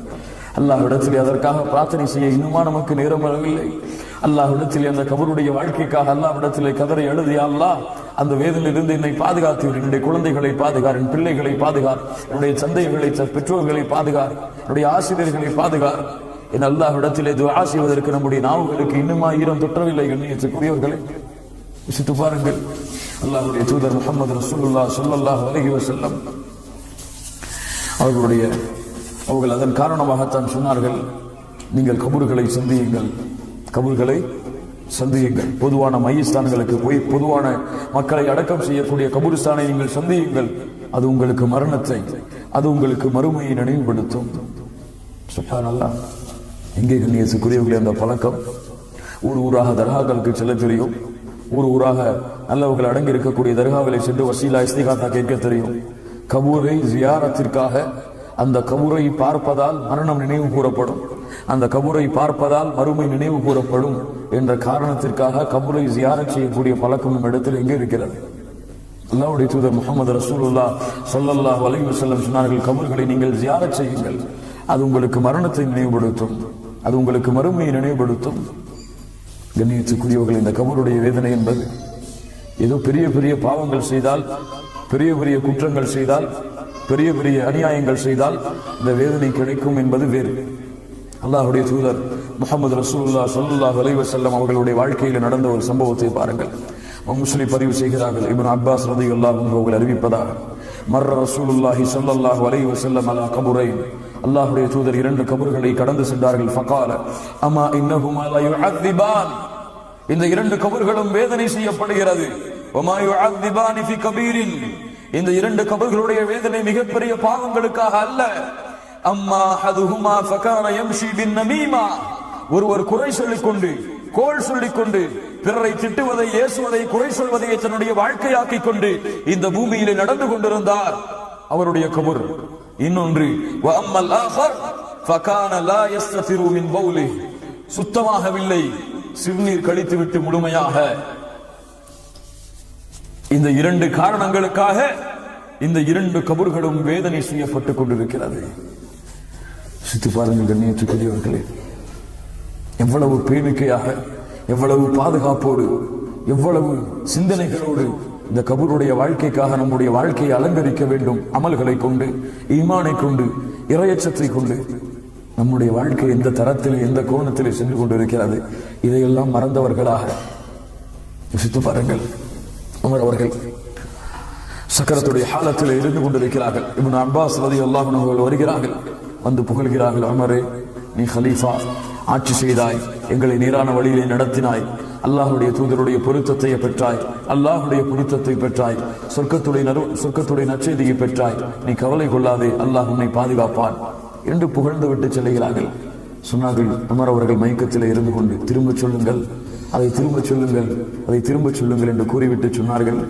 அல்லாஹ்விடத்தில் அதற்காக பிரார்த்தனை செய்ய இன்னுமா நமக்கு நேரம் வரவில்லை? அல்லாஹ்விடத்தில் அந்த கபருடைய வாழ்க்கைக்காக அல்லாஹ்விடத்திலே கதரை எழுதிய அல்லாஹ் அந்த வேதனையிலிருந்து என்னை பாதுகாத்து, என்னுடைய குழந்தைகளை பாதுகார், என் பிள்ளைகளை பாதுகார், என்னுடைய சந்தைகளை, பெற்றோர்களை பாதுகார், என்னுடைய ஆசிரியர்களை பாதுகார். என் அல்லாஹ்விடத்திலே துஆ செய்வதற்கு நம்முடைய நாவுகளுக்கு இன்னுமா ஈரம் தொற்றவில்லை? கண்ணியத்துக்குரியவர்களே, யோசித்து பாருங்கள். அல்லாஹ்வுடைய தூதர் முஹம்மது ரசூலுல்லாஹ் ஸல்லல்லாஹு அலைஹி வஸல்லம் அவர்கள் அதன் காரணமாகத்தான் சொன்னார்கள், நீங்கள் கபர்களை சந்தியுங்கள், கபர்களை சந்தியுங்கள். பொதுவான மையஸ்தான்களுக்கு போய் பொதுவான மக்களை அடக்கம் செய்யக்கூடிய கபூரிஸ்தானை நீங்கள் சந்தியுங்கள். அது உங்களுக்கு மரணத்தை, அது உங்களுக்கு மறுமையை நினைவுபடுத்தும். சுப்ஹானல்லாஹ். எங்கே கண்ணியத்துக்குரியவர்களே அந்த பழக்கம்? ஊராக தர்காக்களுக்கு செல்ல தெரியும், ஊராக நல்லவர்கள் அடங்கி இருக்கக்கூடிய தர்காவிலை சென்று வசீலா இஸ்திகாத்தா கேட்க தெரியும். கபூரை ஜியாரத்திற்காக, அந்த கபூரை பார்ப்பதால் மரணம் நினைவு கூறப்படும், அந்த கபூரை பார்ப்பதால் மறுமை நினைவு கூறப்படும் என்ற காரணத்திற்காக கபூரை ஜியாரத் செய்யக்கூடிய பழக்கம் நம் இடத்தில் எங்கே இருக்கிறது? அல்லாஹ்வுடைய தூதர் முஹம்மது ரசூலுல்லாஹ் ஸல்லல்லாஹு அலைஹி வஸல்லம் சொன்னார்கள், கபூர்களை நீங்கள் ஜியாரத் செய்யுங்கள், அது உங்களுக்கு மரணத்தை நினைவுபடுத்தும், அது உங்களுக்கு மறுமையை நினைவுபடுத்தும். கண்ணியத்துக்குரியவர்கள், இந்த கபருடைய வேதனை என்பது ஏதோ பெரிய பெரிய பாவங்கள் செய்தால், பெரிய பெரிய குற்றங்கள் செய்தால், பெரிய பெரிய அநியாயங்கள் செய்தால் இந்த வேதனை கிடைக்கும் என்பது வேறு. அல்லாஹ்வுடைய தூதர் முஹம்மது ரசூலுல்லாஹ் ஸல்லல்லாஹு அலைஹி வஸல்லம் அவர்களுடைய வாழ்க்கையில் நடந்த ஒரு சம்பவத்தை பாருங்கள். முஸ்லிம் பதிவு செய்கிறார்கள், இப்னு அப்பாஸ் ரலியல்லாஹு அன்ஹு அவர்கள் அறிவிப்பதாக, மர்ர ரசூலுல்லாஹி ஸல்லல்லாஹு அலைஹி வஸல்லம் அலா கபுரைன், அல்லாஹ்வுடைய தூதர் இரண்டு கபர்களை கடந்து சென்றார்கள். ஃபகால அமா இன்னஹுமா லா யுஅذிபான், இந்த இரண்டு கபர்களும் வேதனை செய்யப்படுகிறது. வமா யுஅذிபானி ஃபி கபீரின், இந்த இரண்டு கபர்களுடைய வேதனை மிகப்பெரிய பாவங்களுக்காக அல்ல. அம்மா ஹதுஹுமா ஃபகான யம்ஷி பின் நமீமா, ஒருவர் குறை சொல்லிக் கொண்டு, கோள் சொல்லிக் கொண்டு, பிறரை திட்டுவதை, ஏசுவதை, குறை சொல்வதை தன்னுடைய வாழ்க்கையாக்கிக் கொண்டு இந்த பூமியிலே நடந்து கொண்டிருந்தார், அவருடைய கபர். இன்னொன்று வஅம்மல் ஆகர் ஃபகான லா யஸ்ததிரு மின் பௌலி, சுத்தமாகவில்லை, சிறுநீர் கழித்துவிட்டு முழுமையாக. இந்த இரண்டு காரணங்களுக்காக இந்த இரண்டு கபர்களும் வேதனை செய்யப்பட்டுக் கொண்டிருக்கிறது. சித்து பாருங்கள் கண்ணியத்துக்குரியவர்களே, எவ்வளவு பேணிக்கையாக, எவ்வளவு பாதுகாப்போடு, எவ்வளவு சிந்தனைகளோடு இந்த கபருடைய வாழ்க்கைக்காக நம்முடைய வாழ்க்கையை அலங்கரிக்க வேண்டும். அமல்களை கொண்டு, ஈமானை கொண்டு, இறையச்சத்தை கொண்டு நம்முடைய வாழ்க்கை எந்த தரத்தில், எந்த கோணத்திலே சென்று கொண்டிருக்கிறது, இதையெல்லாம் மறந்தவர்களாக யோசித்து பாருங்கள். உமர் அவர்கள் சக்கரத்துடைய ஹாலத்தில் இருந்து கொண்டிருக்கிறார்கள். இப்னு அப்பாஸ் ரலியல்லாஹு அன்ஹு அவர்கள் வருகிறார்கள், வந்து புகழ்கிறார்கள், உமரே, நீ ஹலீஃபா, ஆட்சி செய்தாய், எங்களை நேரான வழியிலே நடத்தினாய், அல்லாஹ்வுடைய தூதருடைய பொருத்தத்தை பெற்றாய், அல்லாஹ்வுடைய பொருத்தத்தை பெற்றாய், சொர்க்கத்துடைய நற்செய்தியை பெற்றாய், நீ கவலை கொள்ளாதே, அல்லாஹ் உன்னை பாதுகாப்பான் என்று புகழ்ந்து விட்டு செல்கிறார்கள். சொன்னார்கள், உமர் அவர்கள் மயக்கத்தில் இருந்து கொண்டு, திரும்ப சொல்லுங்கள், அதை திரும்ப சொல்லுங்கள், அதை திரும்ப சொல்லுங்கள் என்று கூறிவிட்டு சொன்னார்கள்,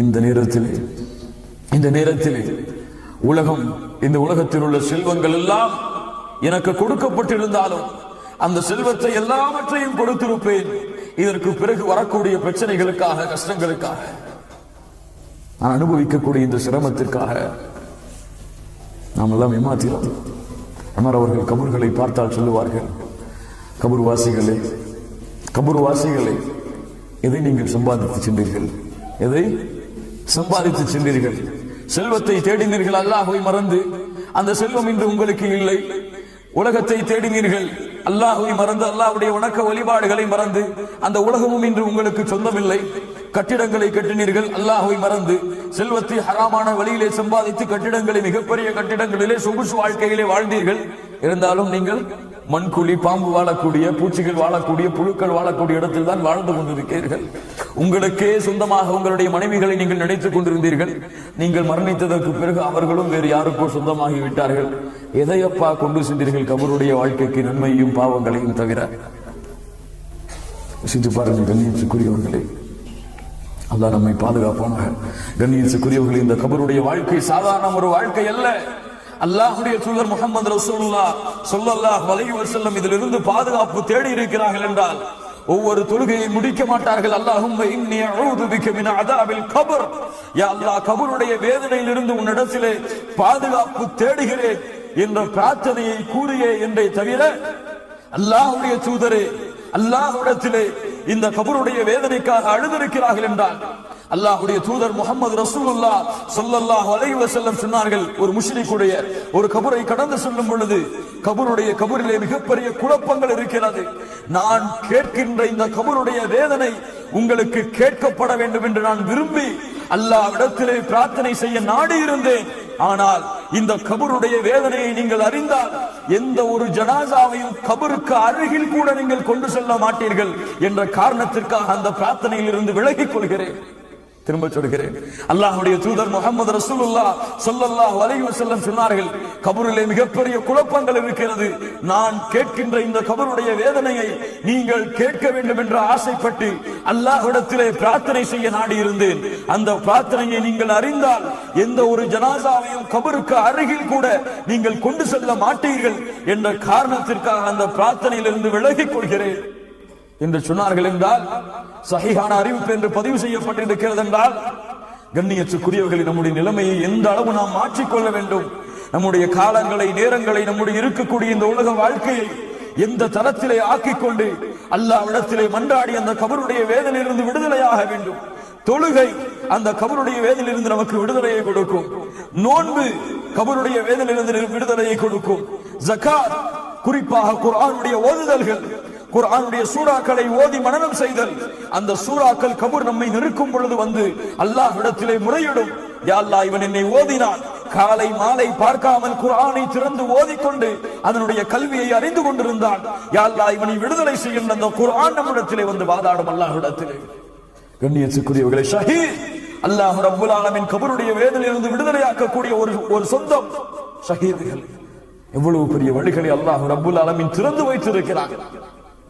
இந்த நேரத்திலே உலகம், இந்த உலகத்தில் உள்ள செல்வங்கள் எல்லாம் எனக்கு கொடுக்கப்பட்டிருந்தாலும் அந்த செல்வத்தை எல்லாவற்றையும் கொடுத்திருப்பேன். இதற்கு பிறகு வரக்கூடிய பிரச்சனைகளுக்காக, கஷ்டங்களுக்காக, நான் அனுபவிக்கக்கூடிய இந்த சிரமத்திற்காக நாம் எல்லாம் ஏமாத்திரோம். அமர் அவர்கள் கபர்களை பார்த்தால் சொல்லுவார்கள், கபர்வாசிகளே, எதை நீங்கள் சம்பாதித்து சென்றீர்கள்? எதை சம்பாதித்து சென்றீர்கள்? செல்வத்தை தேடினீர்கள், அல்லாஹ்வை மறந்து. அந்த செல்வம் இன்று உங்களுக்கு இல்லை. உலகத்தை தேடினீர்கள், அல்லாஹ்வை மறந்து, அல்லாஹ்வுடைய வணக்க வழிபாடுகளை மறந்து. அந்த உலகமும் இன்று உங்களுக்கு சொந்தமில்லை. கட்டிடங்களை கட்டினீர்கள், அல்லாஹ்வை மறந்து. செல்வத்தை ஹராமான வழியிலே சம்பாதித்து கட்டிடங்களை, மிகப்பெரிய கட்டிடங்களிலே, சொகுசு வாழ்க்கையிலே வாழ்ந்தீர்கள். இருந்தாலும் நீங்கள் மண்குழி, பாம்பு வாழக்கூடிய, பூச்சிகள் வாழக்கூடிய, புழுக்கள் வாழக்கூடிய இடத்தில் தான் வாழ்ந்து கொண்டிருக்கிறீர்கள். உங்களுக்கே சொந்தமாக உங்களுடைய மனைவிகளை நீங்கள் நினைத்துக் கொண்டிருந்தீர்கள். நீங்கள் மரணித்ததற்கு பிறகு அவர்களும் வேறு யாருக்கோ சொந்தமாகி விட்டார்கள். எதையப்பா கொண்டு சென்றீர்கள் கபருடைய வாழ்க்கைக்கு நன்மையும் பாவங்களையும் தவிர? சிந்து பாருங்கள் கண்ணியத்துக்குரியவர்களே, அல்லாஹ் நம்மை பாதுகாப்பானாக. கண்ணியத்துக்குரியவர்களே, இந்த கபருடைய வாழ்க்கை சாதாரண ஒரு வாழ்க்கை அல்ல. அல்லாஹ்வுடைய தூதர் முஹம்மது ரசூலுல்லாஹ் ஸல்லல்லாஹு அலைஹி வஸல்லம் இதிலிருந்து பாதுகாப்பு தேடி இருக்கிறார்கள் என்றால் ஒவ்வொரு தொழுகையை முடிக்க மாட்டார்கள். அல்லாஹும்ம இன்னி அஊது பிக மின் அஸாபில் கபர், யா அல்லாஹ் கபருடைய வேதனையிலிருந்து உன்னிடத்திலே பாதுகாப்பு தேடுகிறேன் என்ற பிரார்த்தனையை கூறியே என்றே தவிர அல்லாஹ்வுடைய தூதரே அல்லாஹ்விடத்திலே இந்த கபருடைய வேதனைக்காக அழுதிருக்கிறார்கள் என்றால் அல்லாஹ்வுடைய தூதர் முஹம்மது ரசூலுல்லாஹ் ஸல்லல்லாஹு அலைஹி வஸல்லம் சொன்னார்கள், ஒரு முஷ்ரிக்குடைய ஒரு கபரை கடந்து செல்லும் பொழுது கபரிலே மிகப்பெரிய குழப்பங்கள் இருக்கிறது. நான் கேட்கின்ற இந்த கபருடைய வேதனை உங்களுக்கு கேட்கப்பட வேண்டும் என்று நான் விரும்பி அல்லாஹ்விடத்திலே பிரார்த்தனை செய்ய நாடி இருந்தேன். ஆனால் இந்த கபருடைய வேதனையை நீங்கள் அறிந்தால் எந்த ஒரு ஜனாசாவையும் கபருக்கு அருகில் கூட நீங்கள் கொண்டு செல்ல மாட்டீர்கள் என்ற காரணத்திற்காக அந்த பிரார்த்தனையில் இருந்து விலகிக் கொள்கிறேன். திரும்ப சொல்கிறேன், அல்லாஹ்வுடைய தூதர் முஹம்மது ரசூலுல்லாஹ் ஸல்லல்லாஹு அலைஹி வஸல்லம் சொன்னார்கள், கபரிலே மிகப்பெரிய குழப்பங்கள் இருக்கிறது. நான் கேட்கின்ற இந்த கபருடைய வேதனையை நீங்கள் கேட்க வேண்டும் என்று ஆசைப்பட்டு அல்லாஹ்விடத்திலே பிரார்த்தனை செய்ய நாடி இருந்தேன். அந்த பிரார்த்தனையை நீங்கள் அறிந்தால் எந்த ஒரு ஜனாசாவையும் கபருக்கு அருகில் கூட நீங்கள் கொண்டு செல்ல மாட்டீர்கள் என்ற காரணத்திற்காக அந்த பிரார்த்தனையிலிருந்து விலகிக் கொள்கிறேன் என்று சொன்னார்கள். என்றால் சஹீஹான அறிவிப்பு என்று பதிவு செய்யப்பட்டிருக்கிறது. என்றால் கண்ணியத்துக்குரியவர்களை, நம்முடைய நிலைமையை எந்த அளவு நாம் மாற்றிக்கொள்ள வேண்டும், நம்முடைய காலங்களை நேரங்களை நம்முடைய இருக்கக்கூடிய இந்த உலக வாழ்க்கையை எந்த தரத்திலே ஆக்கிக் கொண்டு அல்லாஹ்விடத்திலே மன்றாடி அந்த கபருடைய வேதனையிலிருந்து விடுதலையாக வேண்டும். தொழுகை அந்த கபருடைய வேதனையிலிருந்து நமக்கு விடுதலையை கொடுக்கும். நோன்பு கபருடைய வேதனையிலிருந்து விடுதலையை கொடுக்கும். ஜகாத், குறிப்பாக குர்ஆனுடைய ஓதுதல்கள், குர்ஆனுடைய சூறாக்களை ஓதி மனனம் செய்தல், அந்த சூறாக்கள் கபர் நம்மை நெருக்கும் பொழுது வந்து அல்லாஹ்விடத்திலே முறையிடும், யா அல்லாஹ் இவன் என்னை ஓதினான், காலை மாலை பார்க்காமல் குர்ஆனை திறந்து ஓதிக்கொண்டு அதனுடைய கல்வியை அறிந்து கொண்டிருந்தான், யா அல்லாஹ் இவனை விடுதலை செய்யும். அந்த குர்ஆன் நம்மிடத்திலே வந்து வாதாடும் அல்லாஹ்விடத்திலே. கண்ணியத்துக்குரியவர்களே, ஷஹீத் அல்லாஹ் ரப்புல் ஆலமீன் கபருடைய வேதனையிலிருந்து விடுதலையாக்கக்கூடிய ஒரு சொந்தம் ஷஹீதுகள். எவ்வளவு பெரிய வழிகளை அல்லாஹ் ரப்புல் ஆலமீன் திறந்து வைத்திருக்கிறார்.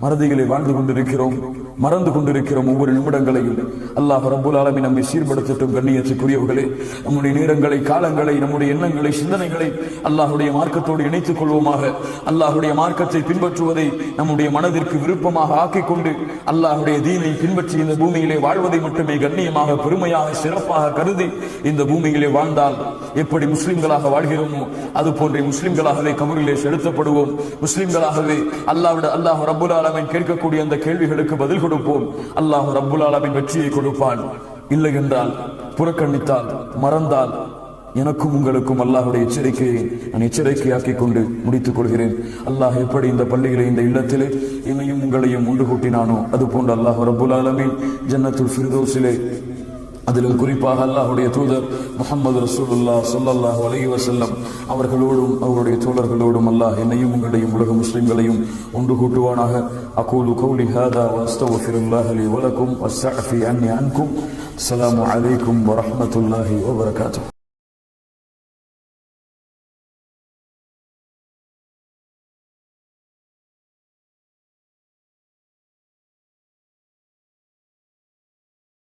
மறதிகளை வாழ்ந்து கொண்டிருக்கிறோம், மறந்து கொண்டிருக்கிறோம். ஒவ்வொரு நிமிடங்களையும் அல்லாஹ் ரப்புல் ஆலமீன் நம்மை சீர்படுத்தட்டும். கண்ணியத்துக்குரியவர்களே, நம்முடைய நேரங்களை, காலங்களை, நம்முடைய எண்ணங்களை, சிந்தனைகளை அல்லாஹ்வுடைய மார்க்கத்தோடு இணைத்துக் கொள்வோமாக. அல்லாஹ்வுடைய மார்க்கத்தை பின்பற்றுவதை நம்முடைய மனதிற்கு விருப்பமாக ஆக்கிக் கொண்டு அல்லாஹ்வுடைய தீனை பின்பற்றி இந்த பூமியிலே வாழ்வதை மட்டுமே கண்ணியமாக, பெருமையாக, சிறப்பாக கருதி இந்த பூமியிலே வாழ்ந்தால் எப்படி முஸ்லிம்களாக வாழ்கிறோமோ அது போன்றே முஸ்லிம்களாகவே கபரிலே செலுத்தப்படுவோம். முஸ்லிம்களாகவே அல்லாஹ் ரப்புல் ஆலமீன் கேட்கக்கூடிய அந்த கேள்விகளுக்கு பதில் கொடுப்போம். அல்லாஹ் ரப்புல் ஆலமீன் வெற்றியை கொடுப்பான். இல்லை என்றால், புறக்கணித்தால், மறந்தால் எனக்கும் உங்களுக்கும் அல்லாஹ்வுடைய எச்சரிக்கையை நான் எச்சரிக்கையாக்கிக் கொண்டு முடித்துக் கொள்கிறேன். அல்லாஹ் எப்படி இந்த பள்ளியிலே, இந்த இல்லத்திலே என்னையும் உங்களையும் ஒன்று கூட்டினானோ அது போன்று அல்லாஹ் ரப்புல் ஆலமீன் ஜன்னத்துல் ஃபிர்தௌஸிலே, அதிலும் குறிப்பாக அல்லாஹ்வுடைய தூதர் முஹம்மது ரசூலுல்லாஹ் ஸல்லல்லாஹு அலைஹி வஸல்லம் அவர்களோடும் அவருடைய தோழர்களோடும் அல்லாஹ் என்னையும் உங்களையும் உலக முஸ்லிம்களையும் ஒன்று கூட்டுவானாக. அகூலு கௌலி ஹாதா வ அஸ்தக்ஃபிருல்லாஹ லி வ லக்கும் வஸ்ஸஃபி அன்னி அன்கும். அஸ்ஸலாமு அலைக்கும் வ ரஹ்மத்துல்லாஹி வ பரகாத்துஹு.